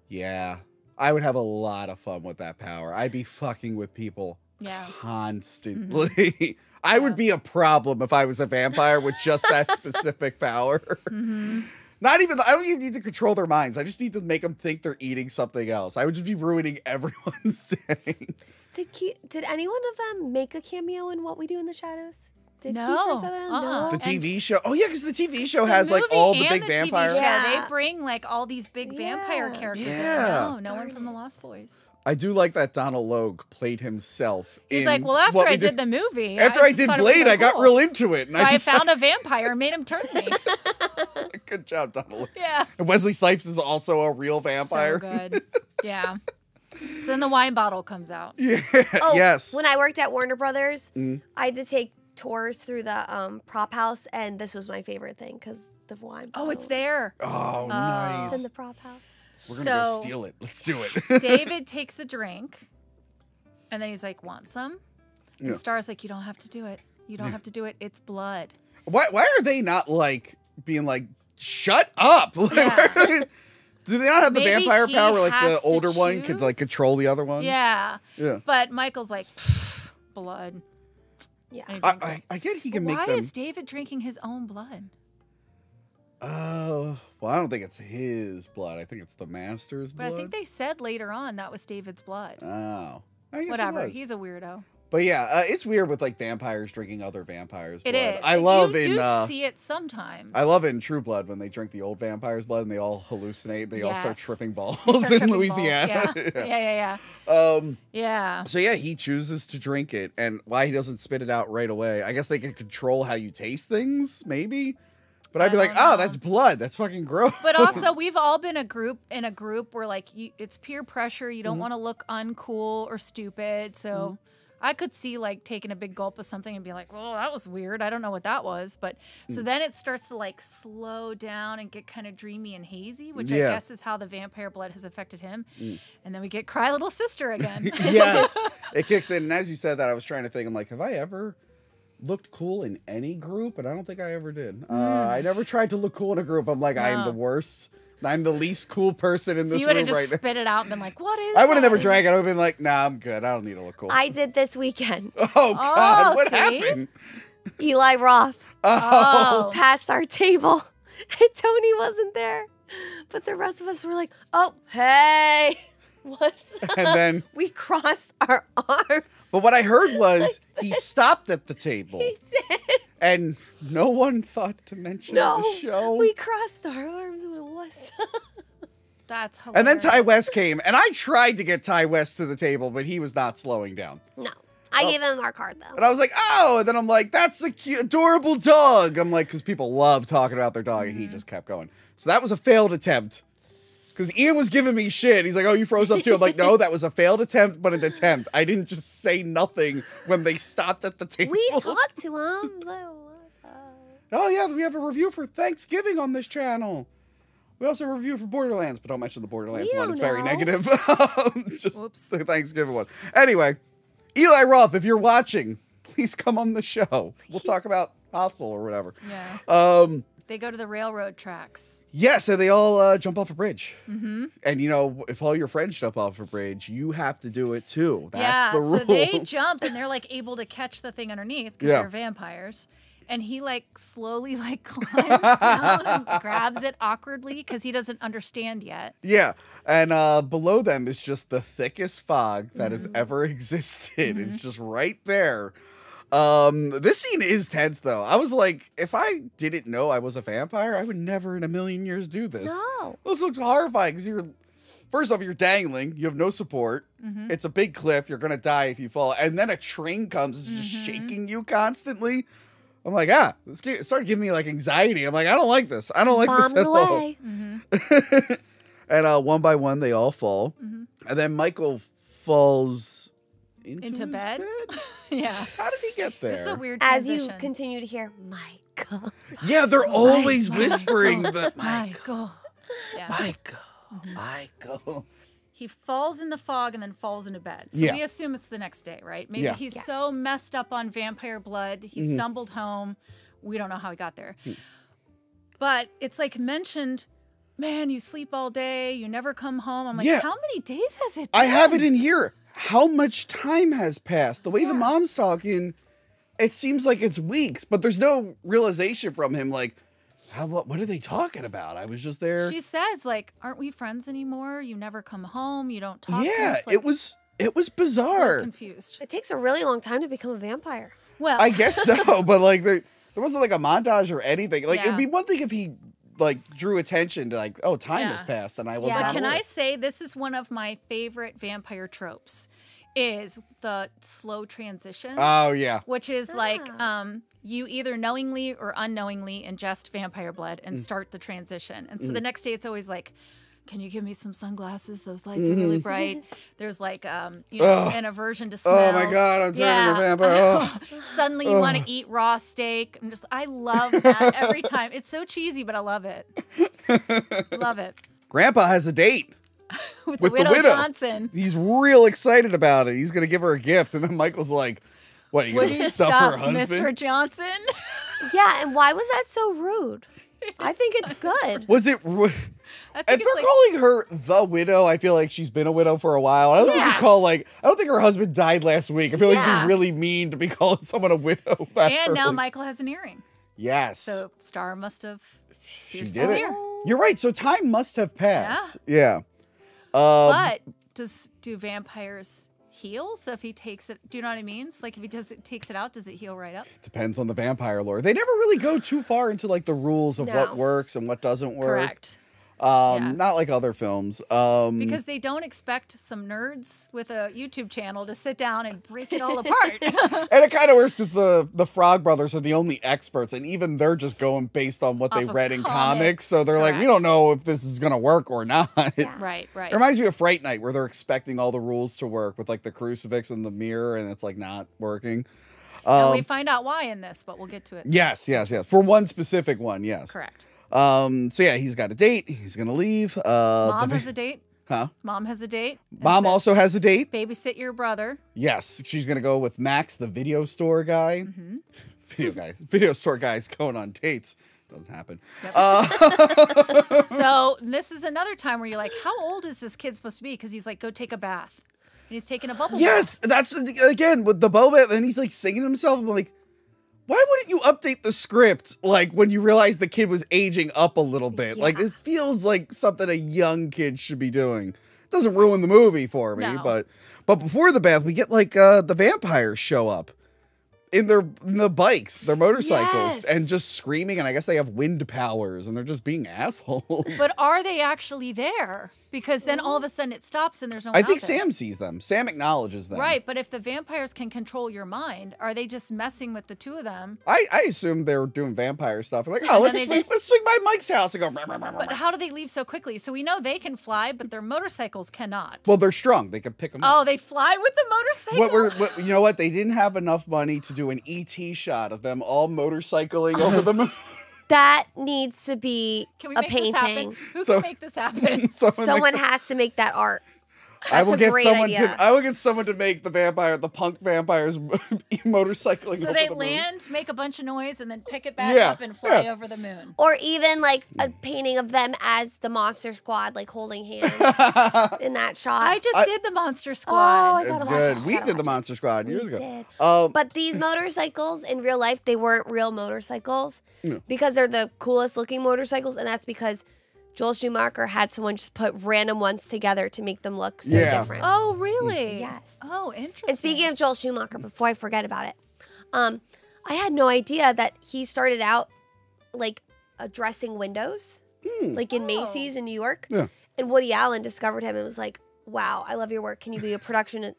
Yeah. I would have a lot of fun with that power. I'd be fucking with people Yeah. constantly. I would be a problem if I was a vampire with just that specific power. Not even, I don't even need to control their minds. I just need to make them think they're eating something else. I would just be ruining everyone's day. Did any one of them make a cameo in What We Do in the Shadows? Did No. Kiefer Sutherland? No. The TV show. Oh, yeah, because the TV show has like all the big vampires. Yeah. They bring like all these big vampire characters. Yeah. No one from the Lost Boys. I do like that Donald Logue played himself. He's in like, well, after What I We did the movie. After I just did thought it was Blade, so I got cool. real into it. And So I just, found a vampire and made him turn me. Good job, Donald Logue. Yeah. And Wesley Snipes is also a real vampire. So good. Yeah. So then the wine bottle comes out. Yeah. Oh, Yes. When I worked at Warner Brothers, I had to take tours through the prop house, and this was my favorite thing because the wine. Oh, it's bottle there. Oh, was nice. in the prop house. We're going to So- go steal it. Let's do it. David takes a drink, and then he's like, "Want some?" And Yeah. Star's like, "You don't have to do it. You don't have to do it. It's blood." Why are they not like being like, shut up? Like, Yeah. do they not have the Maybe vampire he power where, like the has to older one could like choose? control the other one? Yeah. Yeah. But Michael's like, blood. Yeah. And he drinks it. I get he can Why make them. is David drinking his own blood? Well, I don't think it's his blood. I think it's the master's But blood. I think they said later on that was David's blood. Oh. I guess it Whatever. was. He's a weirdo. But yeah, it's weird with like vampires drinking other vampires' blood. It is. I love you in do see it sometimes. I love in True Blood when they drink the old vampire's blood and they all hallucinate. They all start Yes. tripping balls They start in tripping Louisiana. balls. Yeah. Yeah. So yeah, he chooses to drink it, and why he doesn't spit it out right away? I guess they can control how you taste things, maybe. But I'd be like, don't know. that's blood. That's fucking gross. But also, we've all been in a group where like it's peer pressure. You don't Mm-hmm. want to look uncool or stupid. So I could see like taking a big gulp of something and be like, "Well, that was weird. I don't know what that was." But Mm. so then it starts to like slow down and get kind of dreamy and hazy, which I Yeah. guess is how the vampire blood has affected him. And then we get Cry Little Sister again. Yes, it kicks in. And as you said that, I was trying to think. I'm like, have I ever looked cool in any group? And I don't think I ever did. I never tried to look cool in a group. I'm like, I am No. the worst. I'm the least cool person in So this you would room have right just now. spit it out and been like, "What is?" I would have that?" never drank it. I would have been like, nah, I'm good. I don't need to look cool. I did this weekend. Oh, God. What see? happened? Eli Roth Oh, passed our table, and Tony wasn't there. But the rest of us were like, "Oh, hey, what's up?" And then, We crossed our arms. but what I heard was he stopped at the table. He did. And no one thought to mention No, the show. we crossed our arms and went, "What's up?" that's hilarious. And then Ty West came, and I tried to get Ty West to the table, but he was not slowing down. No, I gave him our card though. And I was like, oh, and then I'm like, that's a cute, adorable dog. I'm like, because people love talking about their dog, and he just kept going. So that was a failed attempt. Because Ian was giving me shit. He's like, oh, you froze up too. I'm like, no, that was a failed attempt, but an attempt. I didn't just say nothing when they stopped at the table. We talked to him. So what's up? Oh, yeah, we have a review for Thanksgiving on this channel. We also have a review for Borderlands, but don't mention the Borderlands We one. don't It's very know. negative. Just Whoops. the Thanksgiving one. Anyway, Eli Roth, if you're watching, please come on the show. We'll talk about Hostel or whatever. Yeah. They go to the railroad tracks. Yeah, so they all jump off a bridge. Mm-hmm. And, you know, if all your friends jump off a bridge, you have to do it too. That's the rule. So they jump and they're like able to catch the thing underneath because Yeah. they're vampires. And he like slowly like climbs down and grabs it awkwardly because he doesn't understand yet. Yeah. And below them is just the thickest fog that has ever existed. It's just right there. This scene is tense though. I was like, if I didn't know I was a vampire, I would never in a million years do this. No. This looks horrifying because first off, you're dangling. You have no support. It's a big cliff. You're going to die if you fall. And then a train comes and just shaking you constantly. I'm like, it started giving me like anxiety. I'm like, I don't like this. I don't like Bombs this at away. all. And one by one, they all fall. And then Michael falls into his bed. bed? Yeah. How did he get there? This is a weird As transition. you continue to hear, Michael. Yeah, they're always whispering the Michael. Yeah. Michael. He falls in the fog and then falls into bed. So Yeah. we assume it's the next day, right? Maybe Yeah. he's so messed up on vampire blood. He stumbled home. We don't know how he got there. But it's like mentioned, man, you sleep all day. You never come home. I'm like, Yeah. how many days has it been? I have it in here. How much time has passed? The way the mom's talking, it seems like it's weeks, but there's no realization from him like, what are they talking about? I was just there. She says, like, aren't we friends anymore? You never come home. You don't talk to Yeah, us. Like, it was I'm bizarre. confused. It takes a really long time to become a vampire. Well, I guess so, but like there wasn't like a montage or anything. Like Yeah. it'd be one thing if he like drew attention to like, oh, time has Yeah. passed and I was Yeah. not But can aware. I say this is one of my favorite vampire tropes is the slow transition. Oh yeah. Which is like you either knowingly or unknowingly ingest vampire blood and start the transition. And so the next day it's always like, can you give me some sunglasses? Those lights are really bright. There's like an aversion to smells. Oh my god, I'm turning a vampire. Oh. Suddenly you want to eat raw steak. I love that every time. It's so cheesy, but I love it. Love it. Grandpa has a date With with the the widow widow. Johnson. He's real excited about it. He's gonna give her a gift, and then Michael's like, "What? Are you What gonna do you stuff her stuff, husband?" Mr. Johnson? Yeah, and why was that so rude? I think it's good. Was it? I And think they're it's like, calling her the widow. I feel like she's been a widow for a while. I don't think you call I don't think her husband died last week. I feel like Yeah. it'd be really mean to be calling someone a widow. That and now early. Michael has an earring. Yes, So Star must have. she pierced did his it. ear. You're right. So time must have passed. Yeah. But do vampires heal? So if he takes it, do you know what I mean? It's like if he takes it out, does it heal right up? Depends on the vampire lore. They never really go too far into like the rules of No. what works and what doesn't work. Correct. Yeah. Not like other films. Because they don't expect some nerds with a YouTube channel to sit down and break it all apart. And it kind of works because the Frog Brothers are the only experts, and even they're just going based on what they Off of read in comics, comics. So they're like, we correct. don't know if this is gonna work or not. Right. It reminds me of Fright Night, where they're expecting all the rules to work with like the crucifix and the mirror, and it's like not working. And we find out why in this, but we'll get to it. Yes. For one specific one, yes. Correct. So yeah, he's got a date. He's gonna leave. Mom has a date. Huh? Mom has a date. and Mom says, also has a date. babysit your brother. Yes, she's gonna go with Max, the video store guy. Video store guy's going on dates. Doesn't happen. So this is another time where you're like, how old is this kid supposed to be? Because he's like, go take a bath. And he's taking a bubble bath. Yes, that's again with the Boba, and he's like singing to himself. I'm like, why wouldn't you update the script like when you realize the kid was aging up a little bit? Yeah. Like it feels like something a young kid should be doing. It doesn't ruin the movie for me, No. but before the bath, we get like the vampires show up in the bikes, their motorcycles, Yes. and just screaming. And I guess they have wind powers, and they're just being assholes. But are they actually there? Because then all of a sudden it stops and there's no one I think out there. Sam sees them. Sam acknowledges them. Right, but if the vampires can control your mind, are they just messing with the two of them? I assume they were doing vampire stuff. Like, And oh, then let's swing by Mike's house and go. But how do they leave so quickly? So we know they can fly, but their motorcycles cannot. Well, they're strong. They can pick them up. Oh, they fly with the motorcycle? You know what? They didn't have enough money to do an ET shot of them all motorcycling over the moon. That needs to be Can we a make this happen? painting. Who So- can make this happen? Someone has to make that art. I will a get great someone idea. to. I will get someone to make the punk vampires motorcycling. So over they the moon. land, make a bunch of noise, and then pick it back Yeah, up and fly yeah. over the moon. Or even like a painting of them as the Monster Squad, like holding hands in that shot. I just did the Monster Oh, Squad. I It's gotta watch good. it. I We gotta did the watch it. Monster Squad years We ago. did. Um, But these motorcycles in real life, they weren't real motorcycles because they're the coolest looking motorcycles, and that's because Joel Schumacher had someone just put random ones together to make them look so Yeah. different. Oh, really? Yes. Oh, interesting. And speaking of Joel Schumacher, before I forget about it, I had no idea that he started out like addressing windows, like in Macy's in New York. Yeah. And Woody Allen discovered him and was like, "Wow, I love your work. Can you be a production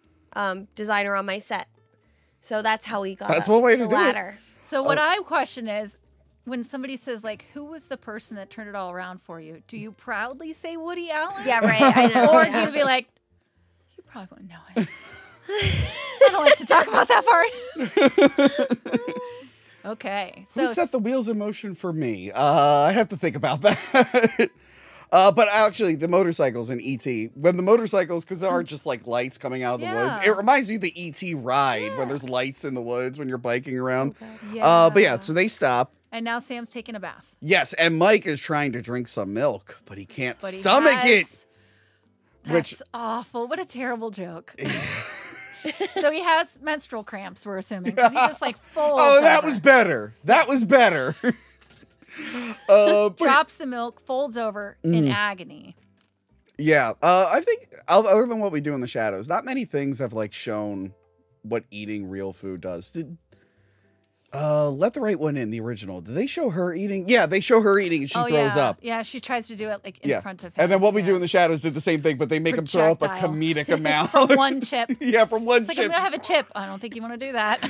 designer on my set?" So that's how he got That's up one way to the do it. ladder. So what I question is, when somebody says like, "Who was the person that turned it all around for you?" Do you proudly say Woody Allen? Yeah, right. I know. Or yeah. do you be like, "You probably wouldn't know it." I don't like to talk about that part. Okay, so Who set the wheels in motion for me? I have to think about that. But actually, the motorcycles in E.T., when the motorcycles, because there are just like lights coming out of the woods, Yeah. it reminds me of the E.T. ride when there's lights in the woods when you're biking around. Yeah. But yeah, so they stop. And now Sam's taking a bath. Yes, and Mike is trying to drink some milk, but he can't But he stomach has- it. Which That's awful. What a terrible joke. So he has menstrual cramps, we're assuming. Because he just like folds Oh, that over, was better. That was better. But drops the milk, folds over in agony. yeah, I think other than what we do in the shadows, not many things have like shown what eating real food does. Did Let the Right One In, the original, did they show her eating? Yeah, they show her eating and she throws yeah. up. Yeah, she tries to do it like in front of him. And then what we do yeah. in the shadows did the same thing, but they make him throw up a Projectile. comedic amount. From one chip. Yeah, from one It's like, chip. I'm going to have a chip. I don't think you want to do that.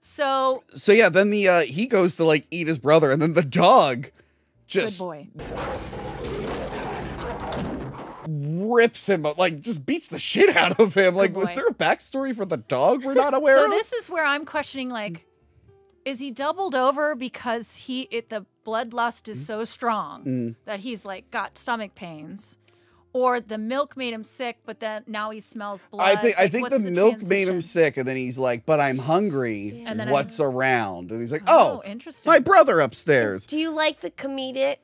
So, So yeah, then the he goes to like eat his brother, and then the dog good just boy. rips him, like just beats the shit out of him. Like, was boy. there a backstory for the dog we're not aware So of? this is where I'm questioning, like, is he doubled over because the bloodlust is so strong that he's like got stomach pains? Or the milk made him sick, but then now he smells blood. I think Like, the what's milk made him transition? sick, and then he's like, "But I'm hungry. And then What's around?" And he's like, Oh, "Oh, interesting. my brother upstairs." Do you like the comedic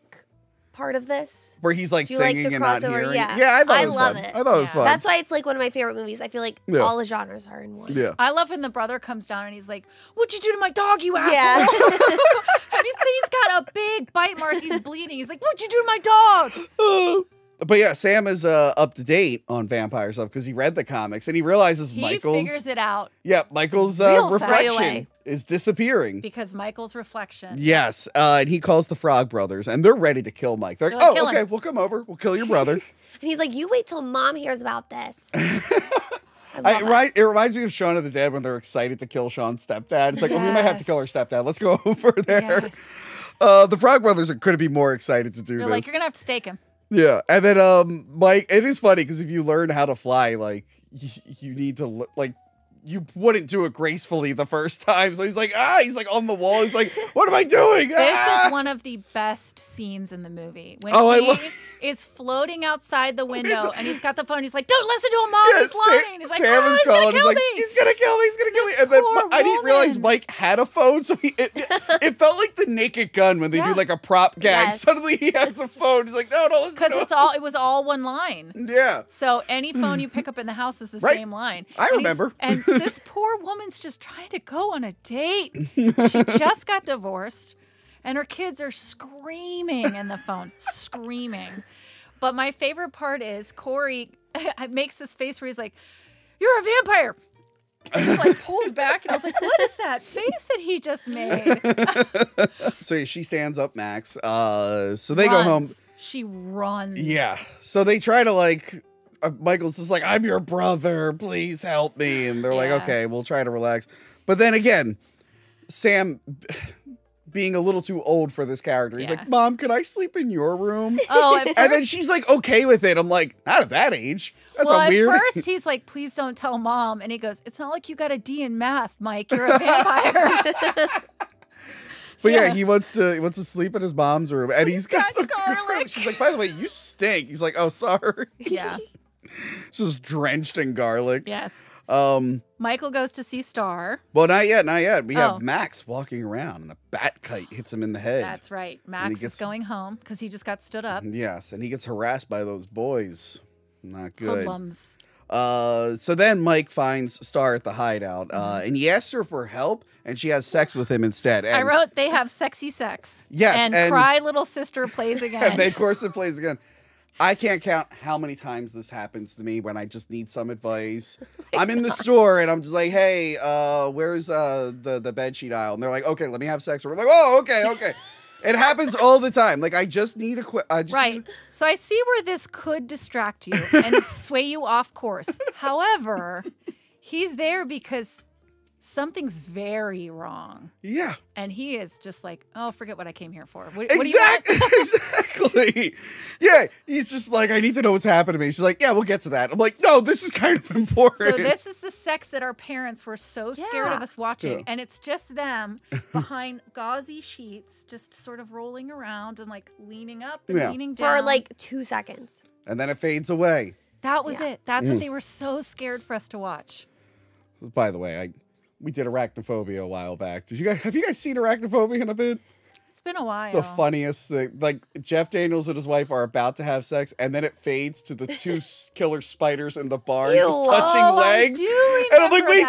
part of this? Where he's like Do you like singing the and not crossover? hearing. Yeah. I thought I it was love fun. it. I thought it was Yeah. fun. That's why it's like one of my favorite movies. I feel like Yeah. all the genres are in one. yeah. I love when the brother comes down and he's like, "What'd you do to my dog, you asshole?" Yeah. And he's got a big bite mark. He's bleeding. He's like, "What'd you do to my dog?" But yeah, Sam is up to date on vampire stuff because he read the comics and he realizes He Michael's figures it out Michael's real fast. Right reflection away. is disappearing. because Michael's reflection. Yes, and he calls the Frog Brothers, and they're ready to kill Mike. They're like, They're "Oh, killing okay, him." we'll come over. We'll kill your brother." And he's like, "You wait till Mom hears about this." I love that. It reminds me of Shaun of the Dead when they're excited to kill Sean's stepdad. It's like, "Oh, we might have to kill her Yes. stepdad. Let's go over there." Yes. The Frog Brothers are going to be more excited to do They're this. like, "You're gonna have to stake him." Yeah, and then Mike, it is funny because if you learn how to fly, like you need to like you wouldn't do it gracefully the first time. So he's like on the wall. He's like, "What am I doing?" This Ah! is one of the best scenes in the movie. When Oh, I he love- is floating outside the window and he's got the phone. He's like, "Don't listen to him, Mom. Yeah, He's lying." He's like, Sam "Oh, is he's gonna calling. He's kill like, me." "He's gonna kill me. He's gonna kill me." This And then poor I didn't realize woman. Mike had a phone, so it felt like the Naked Gun when they do Yeah. like a prop gag. Yes. Suddenly he has a phone. He's like, "No, listen." Because to it was all one line. him." Yeah. So any phone you pick up in the house is the Right. same line. I And remember. And this poor woman's just trying to go on a date. She just got divorced, and her kids are screaming in the phone, screaming. But my favorite part is Corey makes this face where he's like, "You're a vampire." And he like pulls back, and I was like, "What is that face that he just made?" So yeah, she stands up, Max. So they go home. Runs. She runs. Yeah. So they try to like. Michael's just like, "I'm your brother. Please help me." And they're like, Yeah. "Okay, we'll try to relax." But then again, Sam, being a little too old for this character, he's Yeah. like, "Mom, can I sleep in your room?" Oh, at first, And then she's like, okay with it. I'm like, not at that age. That's well, a weird. at first he's like, "Please don't tell Mom," and he goes, "It's not like you got a D in math, Mike. You're a vampire." But yeah, he wants to sleep in his mom's room, and he's got the garlic. She's like, by the way, you stink. He's like, oh, sorry. Yeah. Just drenched in garlic. Yes. Michael goes to see Star. Well, not yet, not yet. We have Max walking around, and the bat kite hits him in the head. That's right. Max is going home because he just got stood up. Yes, and he gets harassed by those boys. Not good. Hoodlums. So then Mike finds Star at the hideout, and he asks her for help, and she has sex with him instead. And I wrote they have sexy sex. Yes, and Cry Little Sister plays again. And then, of course, it plays again. I can't count how many times this happens to me when I just need some advice. I'm in the store and I'm just like, hey, where's the bedsheet aisle? And they're like, okay, let me have sex. We're like, oh, okay. It happens all the time. Like, I just need a right. So I see where this could distract you and sway you off course. However, he's there because something's very wrong. Yeah. And he is just like, oh, forget what I came here for. What Exactly. do you want? Exactly. Yeah. He's just like, I need to know what's happening to me. She's like, yeah, we'll get to that. I'm like, no, this is kind of important. So this is the sex that our parents were so scared of us watching. Yeah. And it's just them behind gauzy sheets, just sort of rolling around and like leaning up and leaning down. For like 2 seconds. And then it fades away. That was it. That's what they were so scared for us to watch. By the way, we did Arachnophobia a while back. Have you guys seen Arachnophobia in a bit? It's been a while. The funniest thing. Like, Jeff Daniels and his wife are about to have sex, and then it fades to the two killer spiders in the barn just touching legs. And I'm like, wait,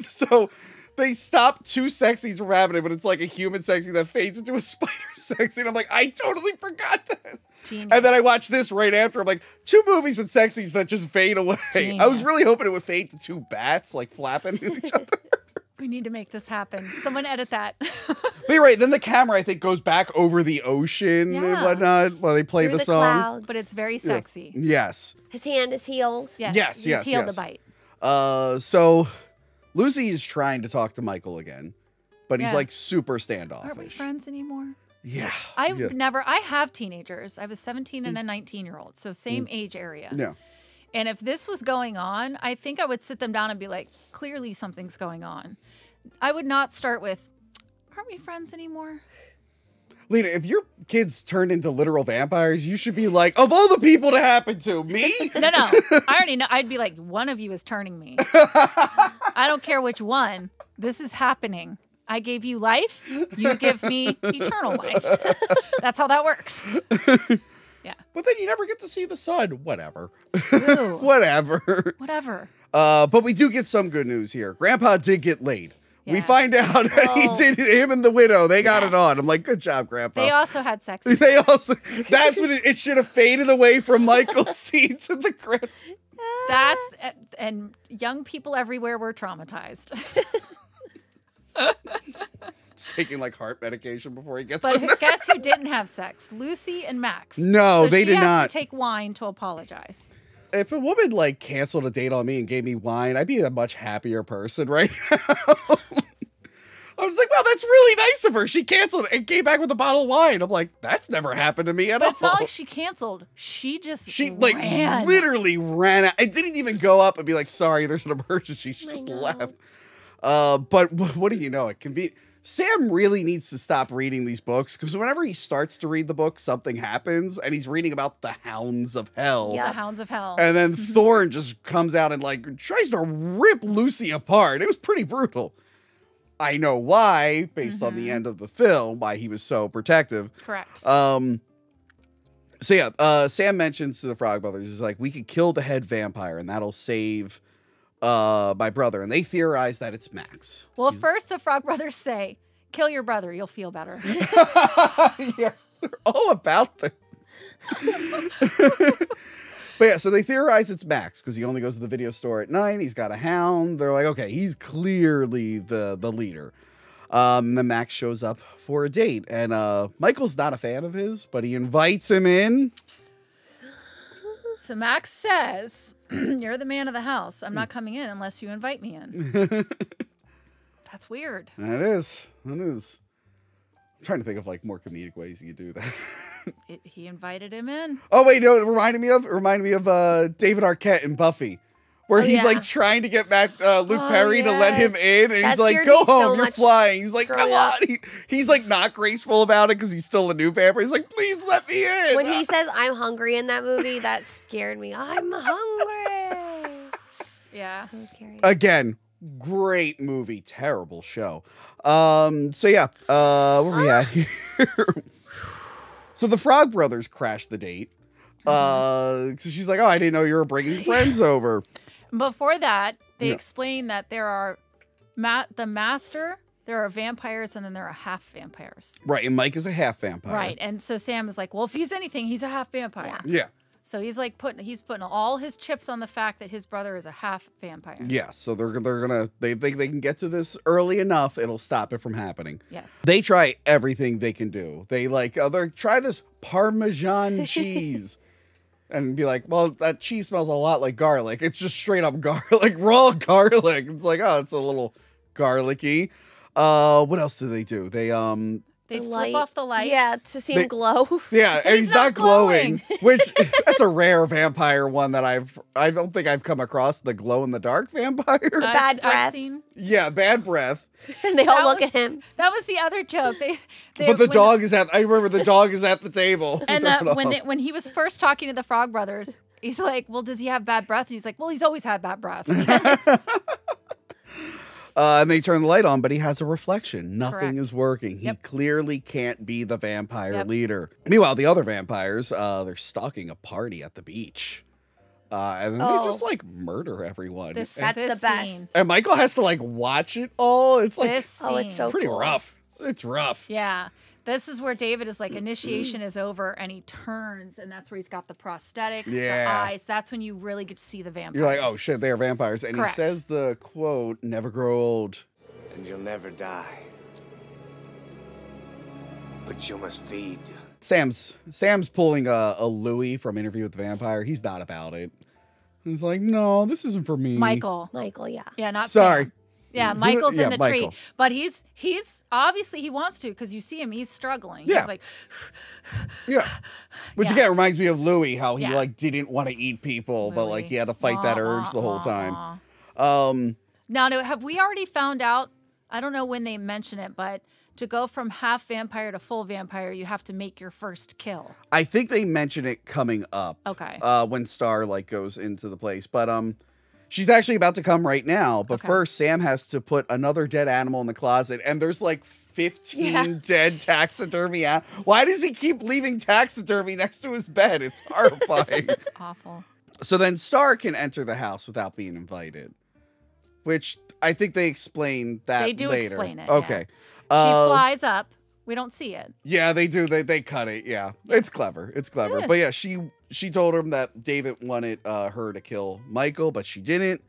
so they stop two sex scenes from happening, but it's like a human sex scene that fades into a spider sex scene. I'm like, I totally forgot that. Genius. And then I watched this right after. I'm like, 2 movies with sex scenes that just fade away. Genius. I was really hoping it would fade to 2 bats, like, flapping at each other. We need to make this happen. Someone edit that. But you're right. Then the camera, I think, goes back over the ocean and whatnot while they play the song. Clouds. But it's very sexy. Yes. His hand is healed. Yes. He's healed the bite. So Lucy is trying to talk to Michael again, but he's like super standoffish. Aren't we friends anymore? Yeah. I have teenagers. I have a 17 and a 19-year-old, so same age area. Yeah. And if this was going on, I think I would sit them down and be like, clearly something's going on. I would not start with, aren't we friends anymore? Lena, if your kids turned into literal vampires, you should be like, of all the people to happen to, me? No. I already know. I'd be like, one of you is turning me. I don't care which one. This is happening. I gave you life. You give me eternal life. That's how that works. Yeah. But then you never get to see the sun. Whatever. Ew. Whatever. But we do get some good news here. Grandpa did get laid. Yeah. We find out that he did, him and the widow, they got it on. I'm like, good job, Grandpa. They also had sex. That's what it should have faded away from Michael's scene to the grandpa. And young people everywhere were traumatized. He's taking like heart medication before he gets But in there. guess who didn't have sex? Lucy and Max. No, so they did she has not. to take wine to apologize. If a woman like canceled a date on me and gave me wine, I'd be a much happier person right now. I was like, wow, that's really nice of her. She canceled and came back with a bottle of wine. I'm like, that's never happened to me at all. It's not like she canceled. She ran. Literally ran out. I didn't even go up and be like, sorry, there's an emergency. She just left. But what do you know? It can be. Sam really needs to stop reading these books because whenever he starts to read the book, something happens, and he's reading about the Hounds of Hell. Yeah, the Hounds of Hell. And then Thorne just comes out and like tries to rip Lucy apart. It was pretty brutal. I know why, based on the end of the film, why he was so protective. Correct. So yeah, Sam mentions to the Frog Brothers, he's like, we could kill the head vampire, and that'll save my brother, and they theorize that it's Max. Well, first the Frog Brothers say, kill your brother, you'll feel better. Yeah, they're all about this. But yeah, so they theorize it's Max because he only goes to the video store at night. He's got a hound. They're like, okay, he's clearly the leader. Then Max shows up for a date, and Michael's not a fan of his, but he invites him in. So Max says, you're the man of the house. I'm not coming in unless you invite me in. That's weird. That is. I'm trying to think of like more comedic ways you do that. He invited him in. Oh wait, no, it reminded me of David Arquette in Buffy, where he's yeah. like trying to get Luke Perry to let him in, and That he's like, scared "Go me so home, you're much flying." He's like, growing "Come on." up. He's like not graceful about it because he's still a new vampire. He's like, "Please let me in." When he says "I'm hungry" in that movie, that scared me. I'm hungry. Yeah. So scary. Again, great movie, terrible show. So yeah, where we at here? So the Frog Brothers crash the date. So she's like, "Oh, I didn't know you were bringing friends over." Before that, they Yeah. explain that there are the master, there are vampires, and then there are half vampires. Right, and Mike is a half vampire. Right. And so Sam is like, well, if he's anything, he's a half vampire. Yeah. So he's like putting all his chips on the fact that his brother is a half vampire. Yeah, so they think they can get to this early enough, it'll stop it from happening. Yes. They try everything they can do. They try this Parmesan cheese. And be like, well, that cheese smells a lot like garlic. It's just straight up garlic, raw garlic. It's like, oh, it's a little garlicky. What else do? They They flip off the lights. Yeah, to see him glow. yeah, and he's not glowing, which that's a rare vampire one that I don't think I've come across, the glow in the dark vampire. Bad I've breath. seen. Yeah, bad breath. And they all That look was- at him. That was the other joke. But the dog is I remember the dog is at the table. And when he was first talking to the Frog Brothers, he's like, well, does he have bad breath? And he's like, well, he's always had bad breath. And they turn the light on, but he has a reflection. Nothing Correct. is working. He Yep. clearly can't be the vampire Yep. leader. Meanwhile, the other vampires, they're stalking a party at the beach. And then they just like murder everyone. That's the best. Scene. And Michael has to like watch it all. It's like This Oh, it's scene. so pretty cool. rough. It's rough. Yeah. This is where David is like, initiation is over, and he turns, and that's where he's got the prosthetics, Yeah. the eyes. That's when you really get to see the vampires. You're like, oh shit, they are vampires. And Correct. he says the quote, "Never grow old." And you'll never die. But you must feed. Sam's pulling a Louis from Interview with the Vampire. He's not about it. He's like, no, this isn't for me. Michael. Yeah. Yeah, not Sorry. Sam. Yeah, Michael's Yeah, in the Michael. tree. But he's obviously he wants to, because you see him, he's struggling. Yeah. He's like, Yeah. Which Yeah. again reminds me of Louis, how he Yeah. like didn't want to eat people, but like Louis. he had to fight that Wah, urge the whole wah, time. wah. Now, have we already found out? I don't know when they mention it, but to go from half vampire to full vampire, you have to make your first kill. I think they mention it coming up. Okay. When Star like goes into the place. But she's actually about to come right now. But Okay. first Sam has to put another dead animal in the closet, and there's like 15 dead taxidermy. Why does he keep leaving taxidermy next to his bed? It's horrifying. It's awful. So then Star can enter the house without being invited, which I think they explain that They do later. explain it, Okay. She flies up. We don't see it. Yeah, they do. They cut it. Yeah. It's clever. It's clever. It But is. yeah, she told him that David wanted her to kill Michael, but she didn't.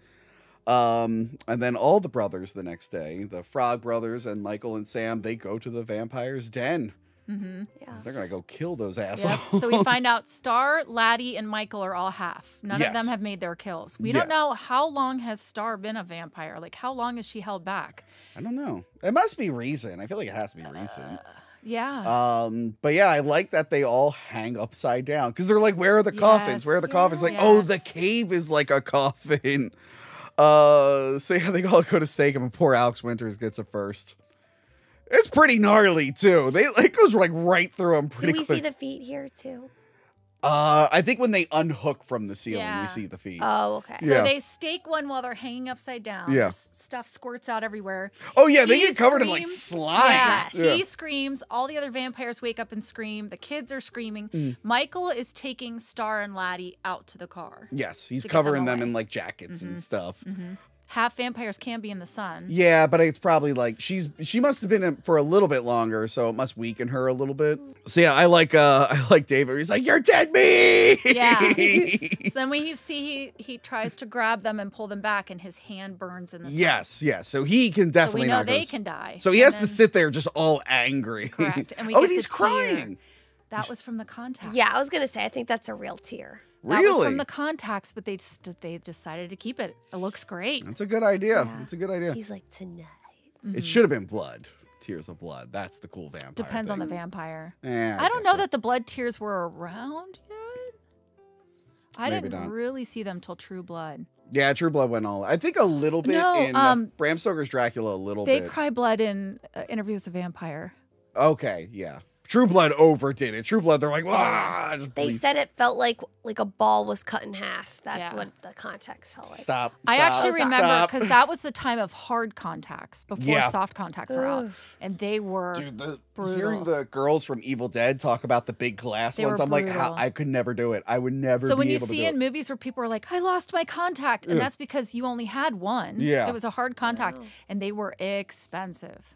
And then all the brothers the next day, the Frog Brothers and Michael and Sam, they go to the vampire's den. Yeah. They're gonna go kill those Yep. assholes. So we find out Star, Laddie, and Michael are all half. None Yes. of them have made their kills. We Yes. don't know how long has Star been a vampire. Like, how long has she held back? I don't know. It must be recent. I feel like it has to be recent. Yeah. But yeah, I like that they all hang upside down because they're like, where are the coffins? Where are the Yes. coffins? Like, oh, the Yes. cave is like a coffin. So yeah, they all go to stake him, and poor Alex Winters gets it first. It's pretty gnarly too. It goes like right through him Do pretty we quick. see the feet here too? I think when they unhook from the ceiling, Yeah. we see the feet. Oh, okay. So yeah. they stake one while they're hanging upside down. Yeah. Stuff squirts out everywhere. Oh yeah, they He get covered in like screams. slime. Yeah, he screams. All the other vampires wake up and scream. The kids are screaming. Mm. Michael is taking Star and Laddie out to the car. Yes, he's To get them covering them away. in like jackets and stuff. Half vampires can be in the sun. Yeah, but it's probably like she must have been in for a little bit longer, so it must weaken her a little bit. So yeah, I like David. He's like, "You're dead meat." Yeah. So then we see he tries to grab them and pull them back, and his hand burns in the sun. Yes. So he can So we definitely know not go they to- can die. So he And has to then- sit there just all angry. Correct. And we oh, get and he's the tear. crying. That was from the contacts. Yeah, I was gonna say I think that's a real tear. That Really? was from the contacts, but they decided to keep it. It looks great. That's a good idea. Yeah. That's a good idea. He's like tonight. It should have been blood. Tears of blood. That's the cool vampire. Depends on the thing. vampire. Yeah, I don't guess know so. that the blood tears were around yet. I Maybe didn't not. really see them till True Blood. Yeah, True Blood went all. I think a little bit No, in Bram Stoker's Dracula. A little They bit. cry blood in Interview with the Vampire. Okay, yeah. True Blood overdid it. True Blood, they're like, ah. They said it felt like a ball was cut in half. That's Yeah. what the context felt like. Stop. I actually remember Stop. because that was the time of hard contacts before Yeah. soft contacts were out, and they were Dude, brutal. hearing the girls from Evil Dead talk about the big glass They ones, were I'm like, brutal. I could never do it. I would never So be when you able to see do in it. movies where people are like, I lost my contact, and that's because you only had one. Yeah. It was a hard contact, and they were expensive.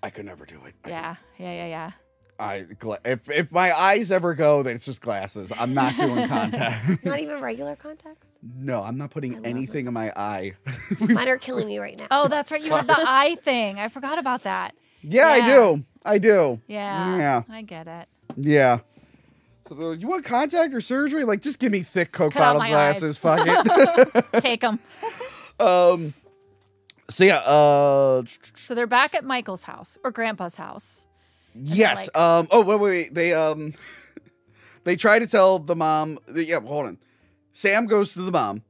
I could never do it. Yeah. If my eyes ever go, then it's just glasses. I'm not doing contacts. Not even regular contacts? No, I'm not putting anything in my eye. Mine are killing me right now. Oh, that's right. You have the eye thing. I forgot about that. Yeah, I do. I do. Yeah. Yeah. I get it. Yeah. So they're like, you want contact or surgery? Like, just give me thick Coke Cut out bottle my glasses. Fuck it. Take them. So yeah. So they're back at Michael's house or Grandpa's house. Yes. like- Oh wait. They try to tell the mom. Yeah. Hold on. Sam goes to the mom.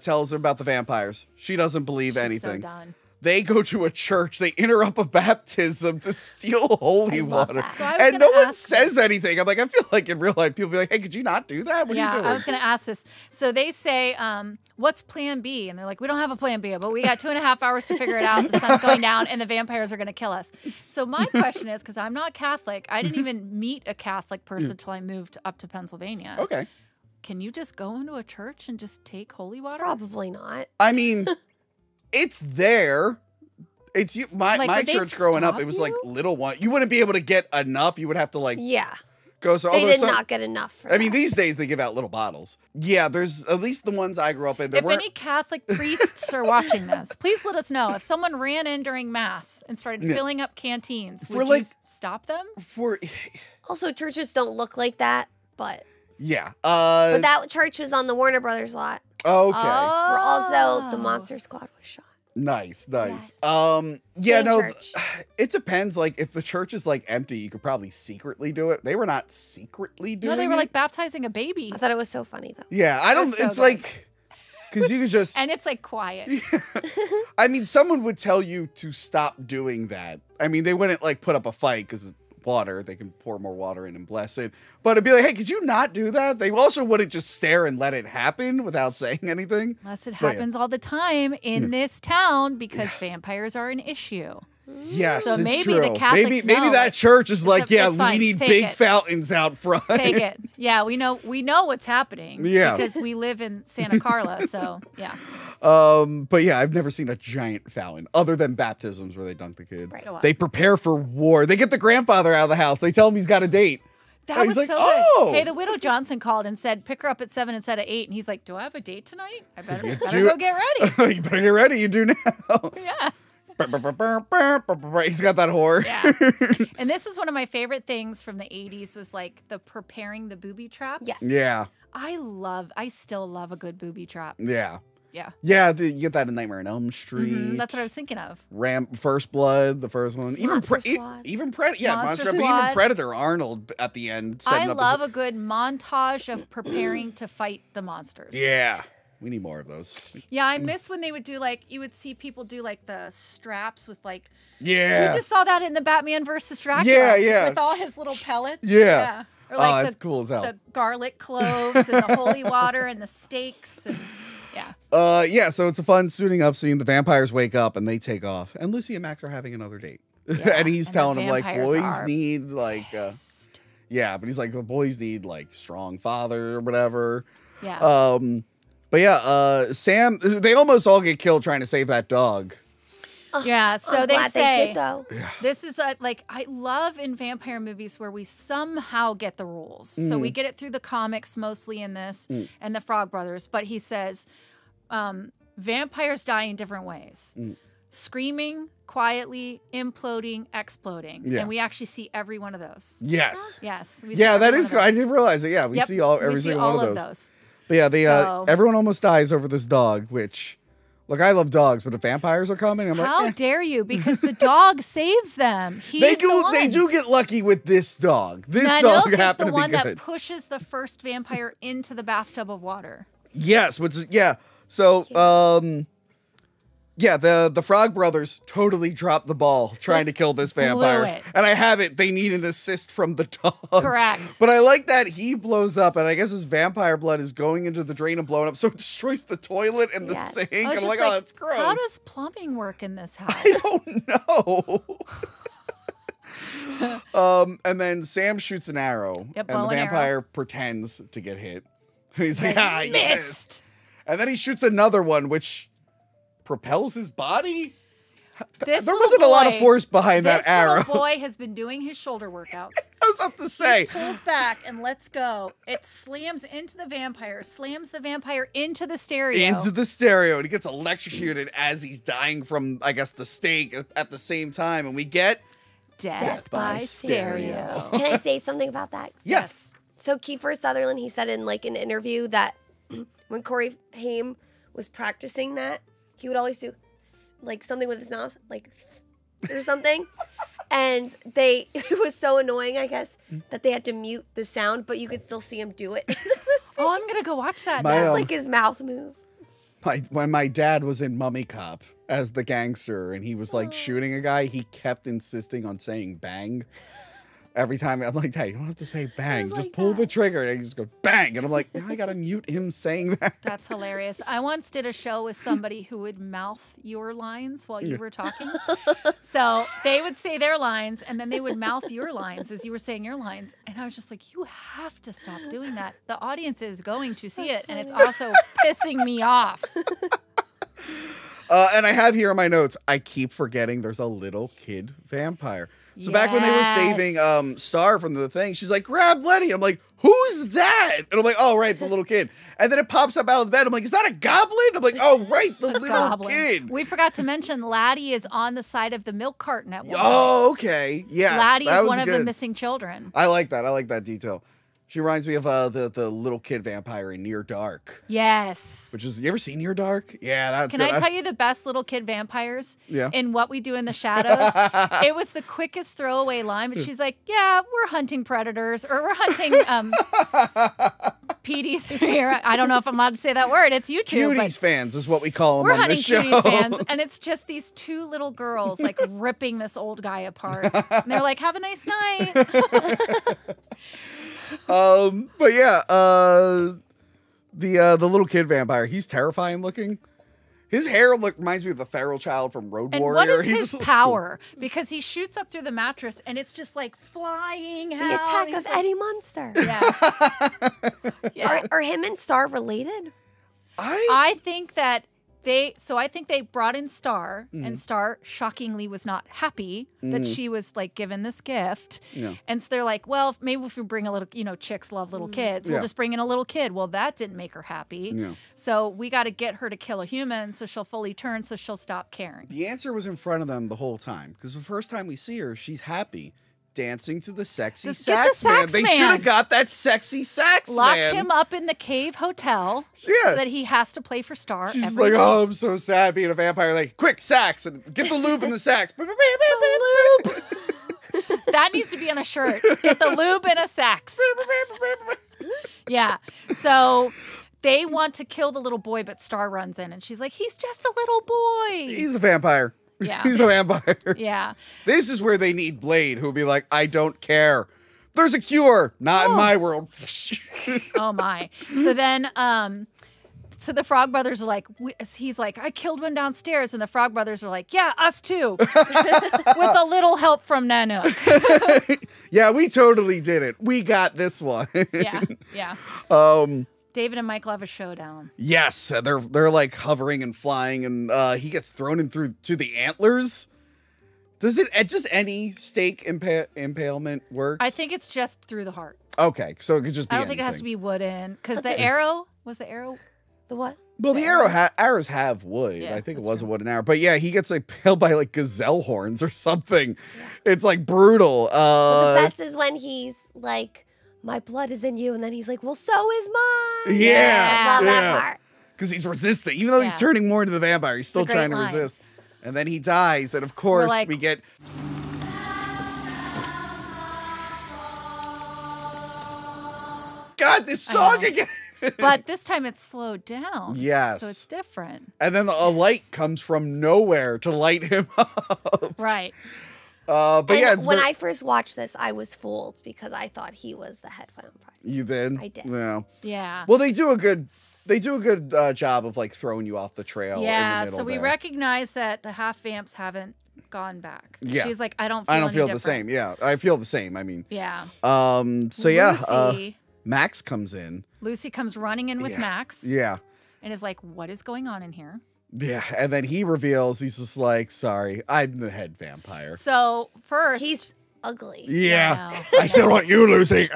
Tells her about the vampires. She doesn't believe She's anything. So done. They go to a church. They interrupt a baptism to steal holy love water, that. So I was and gonna no one ask says anything. I'm like, I feel like in real life, people be like, "Hey, could you not do that? What are you doing?" I was going to ask this. So they say, what's plan B? And they're like, we don't have a plan B, but we got 2.5 hours to figure it out. The sun's going down and the vampires are going to kill us. So my question is, because I'm not Catholic, I didn't even meet a Catholic person until I moved up to Pennsylvania. Okay. Can you just go into a church and just take holy water? Probably not. I mean, it's there. It's you. My Like, my would they church growing up, stop it was like you? little one. You wouldn't be able to get enough. You would have to like Yeah. go. So They although did some- not get enough for I mean, that. these days they give out little bottles. Yeah, there's at least the ones I grew up in. There If weren't. any Catholic priests are watching this, please let us know. If someone ran in during Mass and started filling up canteens, For, would like- you stop them? for Also, churches don't look like that, but yeah. that church was on the Warner Brothers lot. Okay. Where also Oh. the Monster Squad was shot. Nice. Yeah, Same no, church. it depends. Like, if the church is like empty, you could probably secretly do it. They were not secretly doing No, they were it. like baptizing a baby. I thought it was so funny though. Yeah, I don't. That's so It's good. like, because you could just. And it's like quiet. I mean, someone would tell you to stop doing that. I mean, they wouldn't like put up a fight because it's water. They can pour more water in and bless it. But it'd be like, hey, could you not do that? They also wouldn't just stare and let it happen without saying anything. Unless it But yeah. happens all the time in this town because vampires are an issue. Yes, So it's maybe true. the Catholics maybe know, that like, church is like, yeah, it's fine. we need Take big it. fountains out front. Take it. Yeah, we know what's happening. Yeah. Because we live in Santa Carla. So yeah. But yeah, I've never seen a giant fountain other than baptisms where they dunk the kid. Right. They prepare for war. They get the grandfather out of the house. They tell him he's got a date. That And was he's like, so "Oh." good. Hey, the widow Johnson called and said, pick her up at 7 instead of 8. And he's like, do I have a date tonight? I better do- go get ready. You better get ready. You do now. Yeah. He's got that whore. Yeah. And this is one of my favorite things from the 80s was like the preparing the booby traps. Yes. Yeah. I still love a good booby trap. Yeah. Yeah. Yeah, you get that in Nightmare on Elm Street. That's what I was thinking of. First Blood, the first one. Even Monster Squad. even Predator. Yeah, Monster Monster, but even Squad. Predator Arnold at the end. I setting up love a good montage of preparing to fight the monsters. Yeah. We need more of those. Yeah, I miss when they would do like, you would see people do like the straps with like, Yeah. we just saw that in the Batman versus Dracula. Yeah, yeah. With all his little pellets. Yeah. Or Oh, like that's cool as hell. the garlic cloves and the holy water and the steaks. And yeah. Yeah, so it's a fun suiting up scene. The vampires wake up and they take off. And Lucy and Max are having another date. and he's and the telling them, like, vampires boys are need, like, yeah, but he's like, the boys need, like, strong father or whatever. Yeah. But yeah, Sam, they almost all get killed trying to save that dog. Yeah, so I'm they glad say they did though. this is like I love in vampire movies where we somehow get the rules. So we get it through the comics mostly in this and the Frog Brothers. But he says vampires die in different ways: screaming, quietly, imploding, exploding, Yeah. and we actually see every one of those. Yes. Yes, we see Yeah, every that one is of good. I those. didn't realize it. Yeah, we Yep, see every we see single all one of those. those. But yeah, So- everyone almost dies over this dog, which, look, I love dogs, but if vampires are coming, I'm How like, eh. dare you? Because the dog saves them. He's They the do. one. They do get lucky with this dog. This Nanook dog is happened the to be one good. that pushes the first vampire into the bathtub of water. Yes, which is, yeah. So, yeah, the Frog Brothers totally dropped the ball trying to kill this vampire. it. And I have it. They need an assist from the dog. Correct. But I like that he blows up, and I guess his vampire blood is going into the drain and blowing up, so it destroys the toilet and the Yes. sink. I And was I'm just like, oh, that's gross. How does plumbing work in this house? I don't know. And then Sam shoots an arrow, Yep, and the bow and vampire arrow. pretends to get hit. And he's like, ah, you missed. Missed. And then he shoots another one, which propels his body. This There little wasn't a lot of boy- force behind that This arrow. little boy has been doing his shoulder workouts. I was about to say. Pulls back and lets go. It slams into the vampire, slams the vampire into the stereo. Into the stereo, and he gets electrocuted as he's dying from, I guess, the stake at the same time, and we get Death by stereo. Can I say something about that? yes. So Kiefer Sutherland, he said in like an interview that when Corey Haim was practicing that, he would always do like something with his nose, like or something. And it was so annoying, I guess, that they had to mute the sound, but you could still see him do it. Oh, I'm gonna go watch that. My, now. It's like his mouth move. When my dad was in Mummy Cop as the gangster, and he was like shooting a guy, he kept insisting on saying bang. Every time I'm like, Dad, you don't have to say bang. was Just like pull that. the trigger. And he just goes bang. And I'm like, now I got to mute him saying that. That's hilarious. I once did a show with somebody who would mouth your lines while you were talking. So they would say their lines, and then they would mouth your lines as you were saying your lines. And I was just like, you have to stop doing that. The audience is going to see it, and it's also pissing me off. And I have here in my notes, I keep forgetting there's a little kid vampire. So back when they were saving Star from the thing, she's like, grab Letty. I'm like, who's that? And I'm like, oh, right, the little kid. And then it pops up out of the bed. I'm like, is that a goblin? I'm like, oh, right, the little Goblin. kid. We forgot to mention Laddie is on the side of the milk carton at one point. Oh, okay. Yeah. Laddie that is was one of the good. missing children. I like that. I like that detail. She reminds me of the little kid vampire in Near Dark, Yes. which is, you ever seen Near Dark? Yeah, that's Can good. I tell you the best little kid vampires? Yeah. In What We Do in the Shadows. It was the quickest throwaway line, but she's like, yeah, we're hunting predators, or we're hunting PD3. I don't know if I'm allowed to say that word. It's YouTube. Cuties But fans is what we call them we're on hunting this show. cuties fans, and it's just these two little girls like ripping this old guy apart. And they're like, have a nice night. But yeah, the little kid vampire, he's terrifying looking. His hair reminds me of the feral child from Road And Warrior. what is He his just looks power? Because he shoots up through the mattress and it's just like flying out. The attack He's of like- Eddie Munster. Yeah. Yeah. Are him and Star related? cool. I think that I think they brought in Star, and Star shockingly was not happy that she was like given this gift. Yeah. And so they're like, well, maybe if we bring a little, chicks love little kids, we'll Yeah. just bring in a little kid. Well, that didn't make her happy. Yeah. So we got to get her to kill a human so she'll fully turn, so she'll stop caring. The answer was in front of them the whole time, because the first time we see her, she's happy. Dancing to the sexy Just get the sax man. sax They man. should have got that sexy sax Lock man. him up in the cave hotel Yeah. so that he has to play for Star She's every like, night. oh, I'm so sad being a vampire. Like, quick, sax, and get the lube in the sax. That needs to be on a shirt. Get the lube and a sax. Yeah. So they want to kill the little boy, but Star runs in and she's like, he's just a little boy. He's a vampire. Yeah. He's a vampire. Yeah. This is where they need Blade, who'll be like, I don't care. There's a cure. Not in my world. Oh my. So then, so the Frog Brothers are like, he's like, I killed one downstairs. And the Frog Brothers are like, yeah, us too. With a little help from Nanook. Yeah, we totally did it. We got this one. Yeah. Yeah. David and Michael have a showdown. Yes, they're like hovering and flying, and he gets thrown in through to the antlers. Does it just any stake impalement works? I think it's just through the heart. Okay, so it could just be I don't think it has to anything. be wooden. Because the arrow, was the arrow? The what? Well, the arrows have wood. Yeah, I think it that's was true. a wooden arrow. But yeah, he gets like impaled by like gazelle horns or something. It's like brutal. The best is when he's like, my blood is in you. And then he's like, well, so is mine. Yeah. Love yeah. that part. Because he's resisting. Even though he's Yeah. turning more into the vampire, he's still a great trying to line. resist. And then he dies. And of course, like- we get... God, this song again! But this time it's slowed down. Yes. So it's different. And then a light comes from nowhere to light him up. Right. But And yeah, it's when I first watched this, I was fooled because I thought he was the head vampire. you did. I did. Yeah. Yeah. Well, they do a good job of like throwing you off the trail. in Yeah, the middle so we there. recognize that the half vamps haven't gone back. Yeah. She's like, I don't feel I don't any feel the different. same. Yeah, I feel the same. I mean, Yeah. so yeah, Lucy, Max comes in. Lucy comes running in with Yeah. Max Yeah. and is like, what is going on in here? Yeah, and then he reveals he's just like, "Sorry, I'm the head vampire." So first, He's ugly. Yeah, I still want you, Lucy.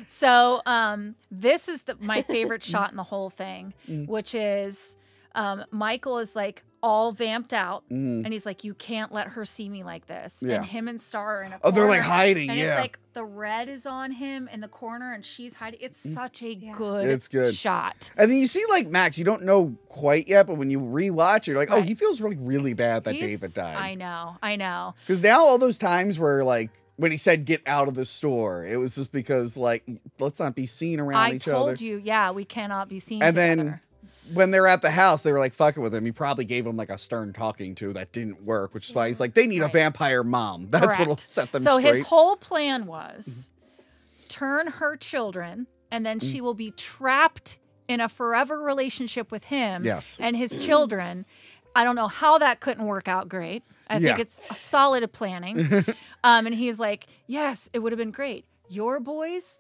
So this is my favorite shot in the whole thing, Mm. which is Michael is like all vamped out, and he's like, "You can't let her see me like this." Mm. Yeah. And him and Star are in a Oh, they're, corner, like, hiding, and yeah. it's like the red is on him in the corner, and she's hiding. It's such a good, Mm. It's good. shot. And then you see like Max, you don't know quite yet, but when you rewatch, you're like, "Oh, Right. he feels really bad that He's- David died." I know. Because now all those times where like when he said get out of the store, it was just because like let's not be seen around I each told other. you, yeah, we cannot be seen And together. then when they're at the house, they were like fucking with him. He probably gave him like a stern talking to that didn't work, which is why he's like, they need a Right. vampire mom. That's what'll Correct. set them so straight. his whole plan was turn her children, and then Mm. she will be trapped in a forever relationship with him Yes. and his children. I don't know how that couldn't work out great. I Yeah. think it's a solid planning. And he's like, yes, it would have been great. Your boys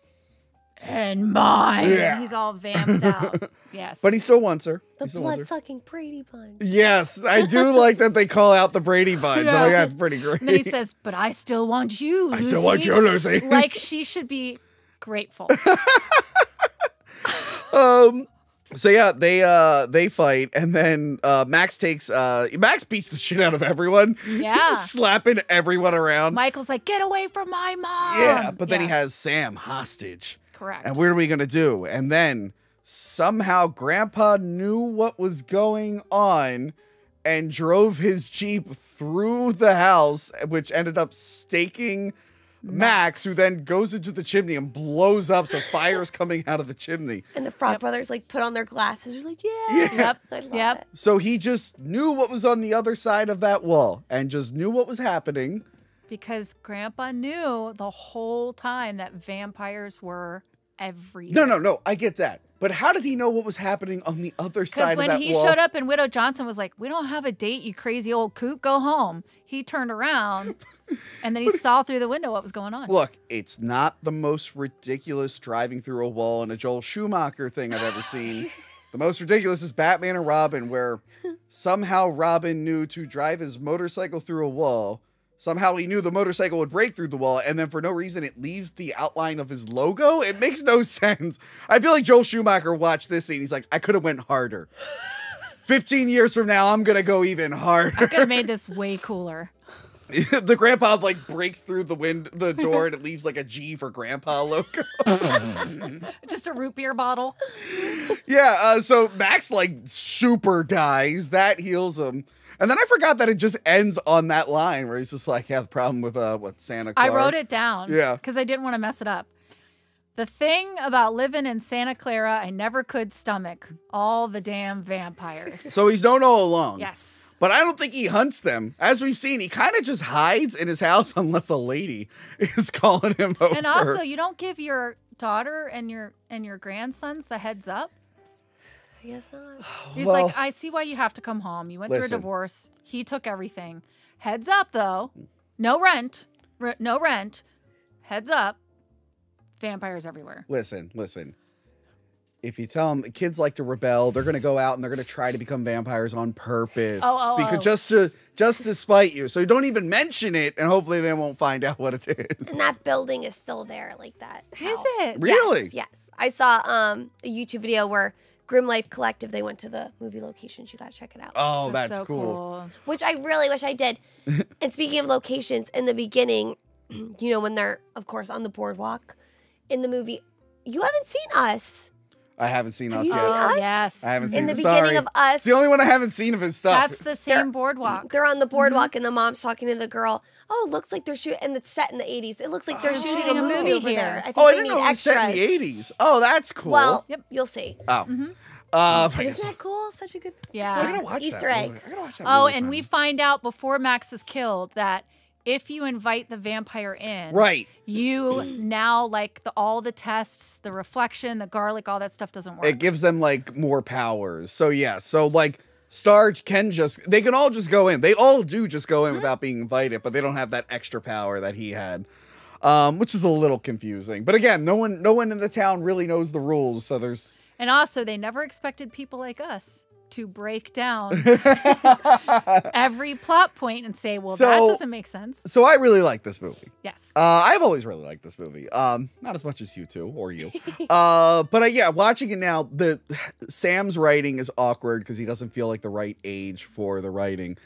and mine. Yeah. He's all vamped out. Yes. But he still wants her. The He still wants her. blood-sucking Brady Bunch. Yes, I do like that they call out the Brady Bunch. I'm like, that's pretty great. And then he says, but I still want you, Lucy. I still want you, Lucy. Like she should be grateful. So yeah, they fight, and then Max beats the shit out of everyone. Yeah. He's just slapping everyone around. Michael's like, get away from my mom. Yeah, but then he has Sam hostage. Correct. And what are we gonna do? And then somehow Grandpa knew what was going on and drove his Jeep through the house, which ended up staking Max, who then goes into the chimney and blows up, so fire's coming out of the chimney. And the Frog Brothers like put on their glasses. They're like, yeah. Yep. I love Yep. it. So he just knew what was on the other side of that wall and just knew what was happening. Because Grandpa knew the whole time that vampires were everywhere. No, I get that. But how did he know what was happening on the other Because side of when that he wall? showed up and Widow Johnson was like, we don't have a date, you crazy old coot, go home. He turned around and then he saw through the window what was going on. Look, it's not the most ridiculous driving through a wall in a Joel Schumacher thing I've ever seen. The most ridiculous is Batman and Robin, where somehow Robin knew to drive his motorcycle through a wall. Somehow he knew the motorcycle would break through the wall, and then for no reason it leaves the outline of his logo. It makes no sense. I feel like Joel Schumacher watched this scene. He's like, I could have went harder. 15 years from now, I'm going to go even harder. I could have made this way cooler. The grandpa like breaks through the door and it leaves like a G for grandpa logo. Just a root beer bottle. Yeah, so Max like super dies. That heals him. And then I forgot that it just ends on that line where he's just like, yeah, the problem with Santa Claus. I wrote it down. Yeah. Because I didn't want to mess it up. The thing about living in Santa Clara, I never could stomach all the damn vampires. So he's known all along. Yes. But I don't think he hunts them. As we've seen, he kind of just hides in his house unless a lady is calling him over. And also, you don't give your daughter and your grandsons the heads up. I guess not. He's Well, like, I see why you have to come home. You went through a listen. divorce. He took everything. Heads up, though. No rent. No rent. Heads up. Vampires everywhere. Listen. If you tell them kids like to rebel, they're going to go out and they're going to try to become vampires on purpose. Because just to spite you. So don't even mention it, and hopefully they won't find out what it is. And that building is still there, like that house. it? Really? Yes. I saw a YouTube video where Grim Life Collective, they went to the movie locations. You got to check it out. Oh, that's so cool. Which I really wish I did. And speaking of locations, in the beginning, you know, when they're, of course, on the boardwalk in the movie, you haven't seen us. I haven't seen Have Us you yet. seen Us? Yes. I haven't seen In the it. beginning Sorry. of Us. It's the only one I haven't seen of his stuff. That's the same boardwalk. They're on the boardwalk, and the mom's talking to the girl. Oh, it looks like they're shooting, and it's set in the 80s. It looks like they're shooting a movie over here. there. I think oh, I they didn't need know it was extras. set in the 80s. Oh, that's cool. Well, Yep. you'll see. oh. But isn't that cool? Such a good. I Yeah. gotta watch Easter that egg. movie. I gotta watch that Oh, movie and we finally. find out before Max is killed that if you invite the vampire in, Right. you now like all the tests, the reflection, the garlic, all that stuff doesn't work. It gives them like more powers. So yeah, so like Starge they can all just go in. They all do just go in without being invited, but they don't have that extra power that he had. Which is a little confusing. But again, no one in the town really knows the rules, so there's And also, they never expected people like us to break down every plot point and say, well, that So- doesn't make sense. so I really like this movie. Yes. I've always really liked this movie. Not as much as you two or you. But yeah, watching it now, Sam's writing is awkward because he doesn't feel like the right age for the writing.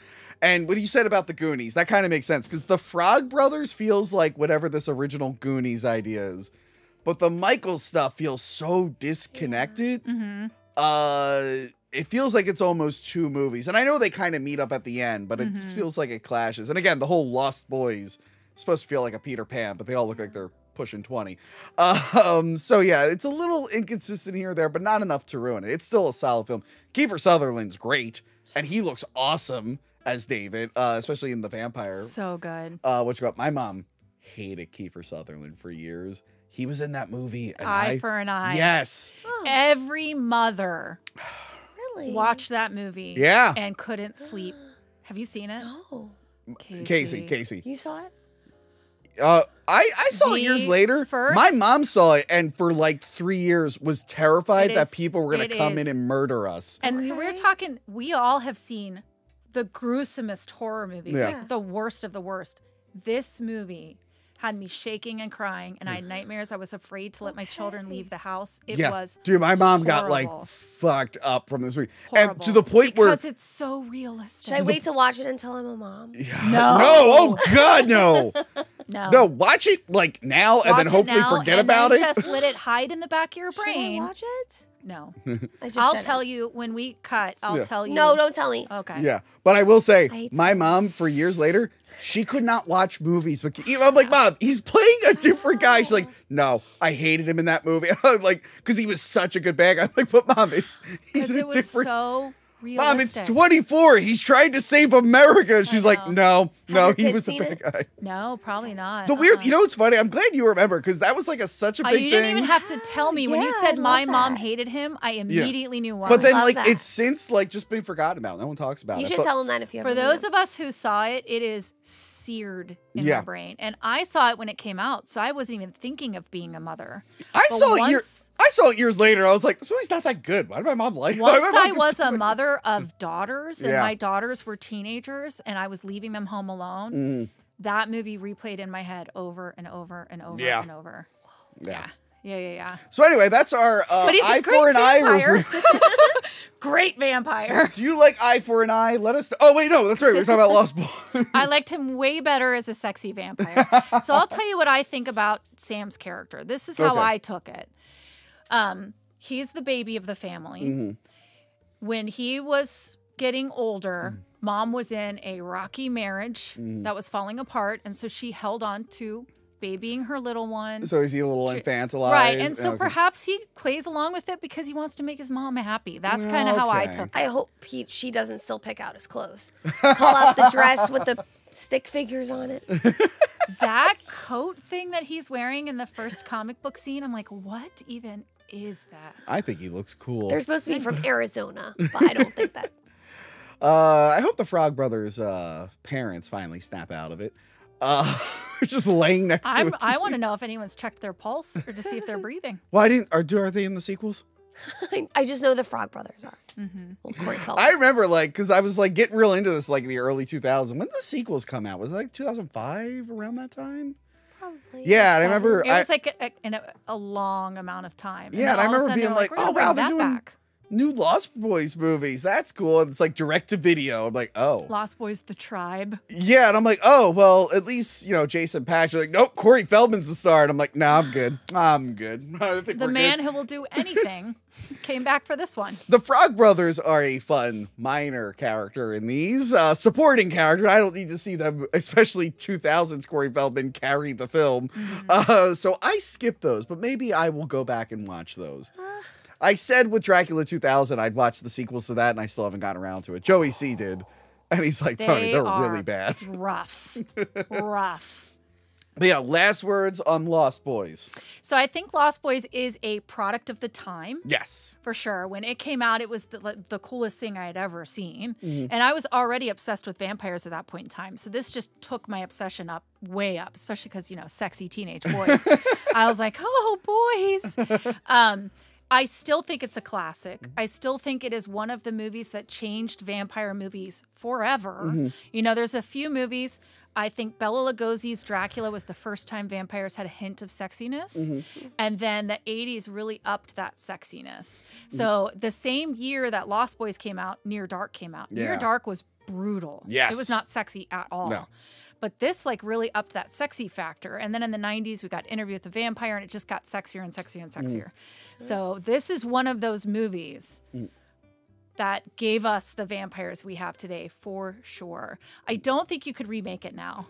And what you said about the Goonies, that kind of makes sense because the Frog Brothers feels like whatever this original Goonies idea is. But the Michael stuff feels so disconnected. It feels like it's almost two movies. And I know they kind of meet up at the end, but it feels like it clashes. And again, the whole Lost Boys is supposed to feel like a Peter Pan, but they all look like they're pushing 20. So yeah, it's a little inconsistent here or there, but not enough to ruin it. It's still a solid film. Kiefer Sutherland's great, and he looks awesome as David, especially in The Vampire. So good. My mom hated Kiefer Sutherland for years. He was in that movie. And Eye for an eye. Yes. Every mother Really? watched that movie Yeah. and couldn't sleep. Have you seen it? Oh, Casey. you saw it? I saw it years The later. first- My mom saw it and for like 3 years was terrified It that is- people were going it to come is. in and murder us. And we're talking, we all have seen the gruesomest horror movies, Yeah. like the worst of the worst. This movie had me shaking and crying, and I had nightmares. I was afraid to let my children leave the house. It was Dude, my mom got like horrible. fucked up from this movie. Horrible. And to the point where because it's so realistic. Should I wait to watch it until I'm a mom? No. oh god, no. No. No, watch it like now and Watch then it hopefully now forget and about then it. Just let it hide in the back of your Should I brain. watch it? No. I just I'll shouldn't. tell you when we cut. I'll Yeah. tell you. No, don't tell me. Okay. Yeah, but I will say, hate my mom, for years later, she could not watch movies. But I'm like, Mom, he's playing a different guy. She's like, no, I hated him in that movie. I'm like, because he was such a good bad guy. I'm like, but Mom, he's Because in a it was different. so realistic. Mom, it's 24. He's trying to save America. She's like, no, your he kids was the seen bad it? guy. No, probably not. The weird, you know what's funny? I'm glad you remember because that was like such a big you thing. didn't even have to tell me. When you Yeah, said I my love mom that. hated him, I immediately knew why. But then, love like, that. it's since like just been forgotten about. No one talks about You it. should But- tell them that if you ever for meet those them. of us who saw it, it is seared in Yeah. my brain. And I saw it when it came out, so I wasn't even thinking of being a mother. I But saw it once- I saw it years later. I was like, this movie's not that good. Why did my mom like it? Once I was a mother of daughters, and Yeah. my daughters were teenagers, and I was leaving them home alone, that movie replayed in my head over and over and over Yeah. and over. Yeah. Yeah. So anyway, that's our But he's eye a great for an eye vampire. review. Great vampire. Do you like Eye for an Eye? Let us. Oh wait, no, that's right. We were talking about Lost Boys. I liked him way better as a sexy vampire. So I'll tell you what I think about Sam's character. This is how Okay. I took it. He's the baby of the family. Mm-hmm. When he was getting older, Mm. mom was in a rocky marriage Mm-hmm. that was falling apart, and so she held on to babying her little one. So is he a little infantilized? Right, and so Okay. perhaps he plays along with it because he wants to make his mom happy. That's kind of how I Okay. took it. I hope she doesn't still pick out his clothes. Pull out the dress with the stick figures on it. That coat thing that he's wearing in the first comic book scene, I'm like, what even is that? I think he looks cool. They're supposed to be from Arizona, but I don't think that. I hope the Frog Brothers' parents finally snap out of it. Just laying next to it. I want to know if anyone's checked their pulse or to see if they're breathing. Why didn't? Are they in the sequels? I just know the Frog Brothers are. Well, Corey Feldman. I remember because I was like getting real into this like in the early 2000s. When did the sequels come out? Was it like 2005 around that time? Probably. Yeah, and I remember. It was like a long amount of time. And Yeah, then and I all of a remember sudden being they're like, we're gonna oh, wow, bring they're that doing- back. new Lost Boys movies. That's cool. And it's like direct to video. I'm like, oh. Lost Boys, the tribe. Yeah, and I'm like, oh, well, at least, Jason Patrick. Like, nope, Corey Feldman's the star. And I'm like, nah, I'm good. I'm good. I think The we're man good. who will do anything came back for this one. The Frog Brothers are a fun minor character in these. Supporting character. I don't need to see them, especially 2000s Corey Feldman, carry the film. So I skipped those, but maybe I will go back and watch those. I said with Dracula 2000, I'd watch the sequels to that, and I still haven't gotten around to it. Joey C did. And he's like, Tony, they're really bad. Rough. Rough. But yeah, last words on Lost Boys. So I think Lost Boys is a product of the time. Yes. For sure. When it came out, it was the coolest thing I had ever seen. Mm-hmm. And I was already obsessed with vampires at that point in time. So this just took my obsession up, way up, especially because, sexy teenage boys. I was like, oh, boys. I still think it's a classic. I still think it is one of the movies that changed vampire movies forever. There's a few movies. I think Bela Lugosi's Dracula was the first time vampires had a hint of sexiness. And then the 80s really upped that sexiness. So the same year that Lost Boys came out, Near Dark came out. Yeah. Near Dark was brutal. Yes. It was not sexy at all. No. But this really upped that sexy factor. And then in the 90s, we got Interview with the Vampire, and it just got sexier and sexier and sexier. So this is one of those movies that gave us the vampires we have today, for sure. I don't think you could remake it now.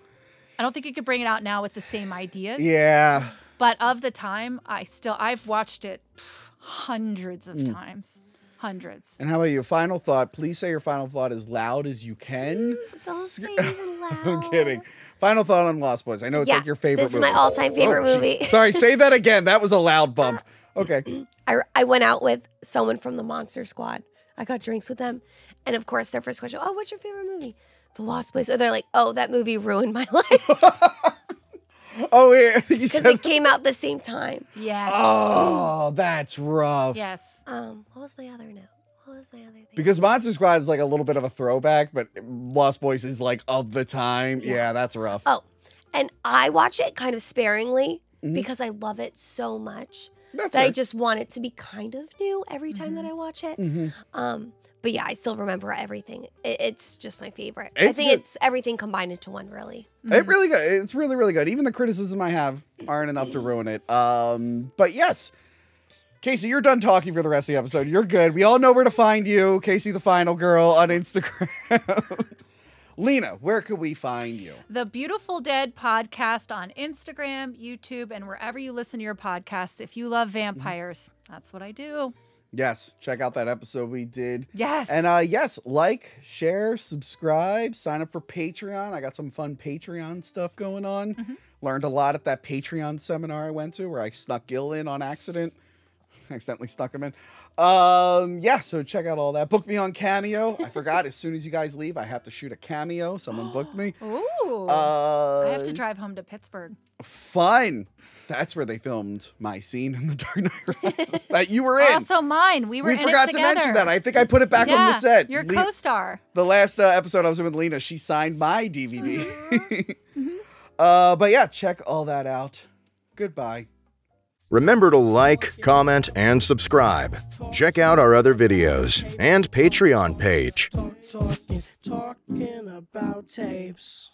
I don't think you could bring it out now with the same ideas. Yeah. But of the time, I've watched it hundreds of times. Hundreds. And how about you? Final thought. Please say your final thought as loud as you can. Don't say even loud. I'm kidding. Final thought on Lost Boys. I know it's like your favorite this is movie. my all-time favorite movie. Sorry, say that again. That was a loud bump. Okay. I went out with someone from the Monster Squad. I got drinks with them. And of course, their first question, oh, what's your favorite movie? The Lost Boys. Or they're like, oh, that movie ruined my life. Oh, yeah. I think you Because said it came out the same time. Yes. Oh, that's rough. Yes. What was my other note? What was my other thing? Because Monster Squad is like a little bit of a throwback, but Lost Boys is like of the time. Yeah, that's rough. Oh, and I watch it kind of sparingly because I love it so much That's that I fair. just want it to be kind of new every time that I watch it. But yeah, I still remember everything. It's just my favorite. I It's think good. it's everything combined into one, really. It really good. It's really, really good. Even the criticism I have aren't enough to ruin it. But yes, Casey, you're done talking for the rest of the episode. You're good. We all know where to find you, Casey the Final Girl on Instagram. Lena, where could we find you? The Beautiful Dead podcast on Instagram, YouTube, and wherever you listen to your podcasts. If you love vampires, that's what I do. Yes, check out that episode we did. Yes. And yes, like, share, subscribe, sign up for Patreon. I got some fun Patreon stuff going on. Learned a lot at that Patreon seminar I went to where I snuck Gil in on accident. Accidentally snuck him in. Yeah, so check out all that. Book me on Cameo. I forgot, as soon as you guys leave, I have to shoot a cameo. Someone booked me. Ooh. I have to Uh, drive home to Pittsburgh. fun. That's where they filmed my scene in The Dark Knight Rises that you were in. Also mine. We were We in forgot it to together. mention that. I think I put it back on the set. Your Le- co-star. The last episode I was in with Lena, she signed my DVD. But yeah, check all that out. Goodbye. Remember to like, comment, and subscribe. Check out our other videos and Patreon page. Talking about tapes.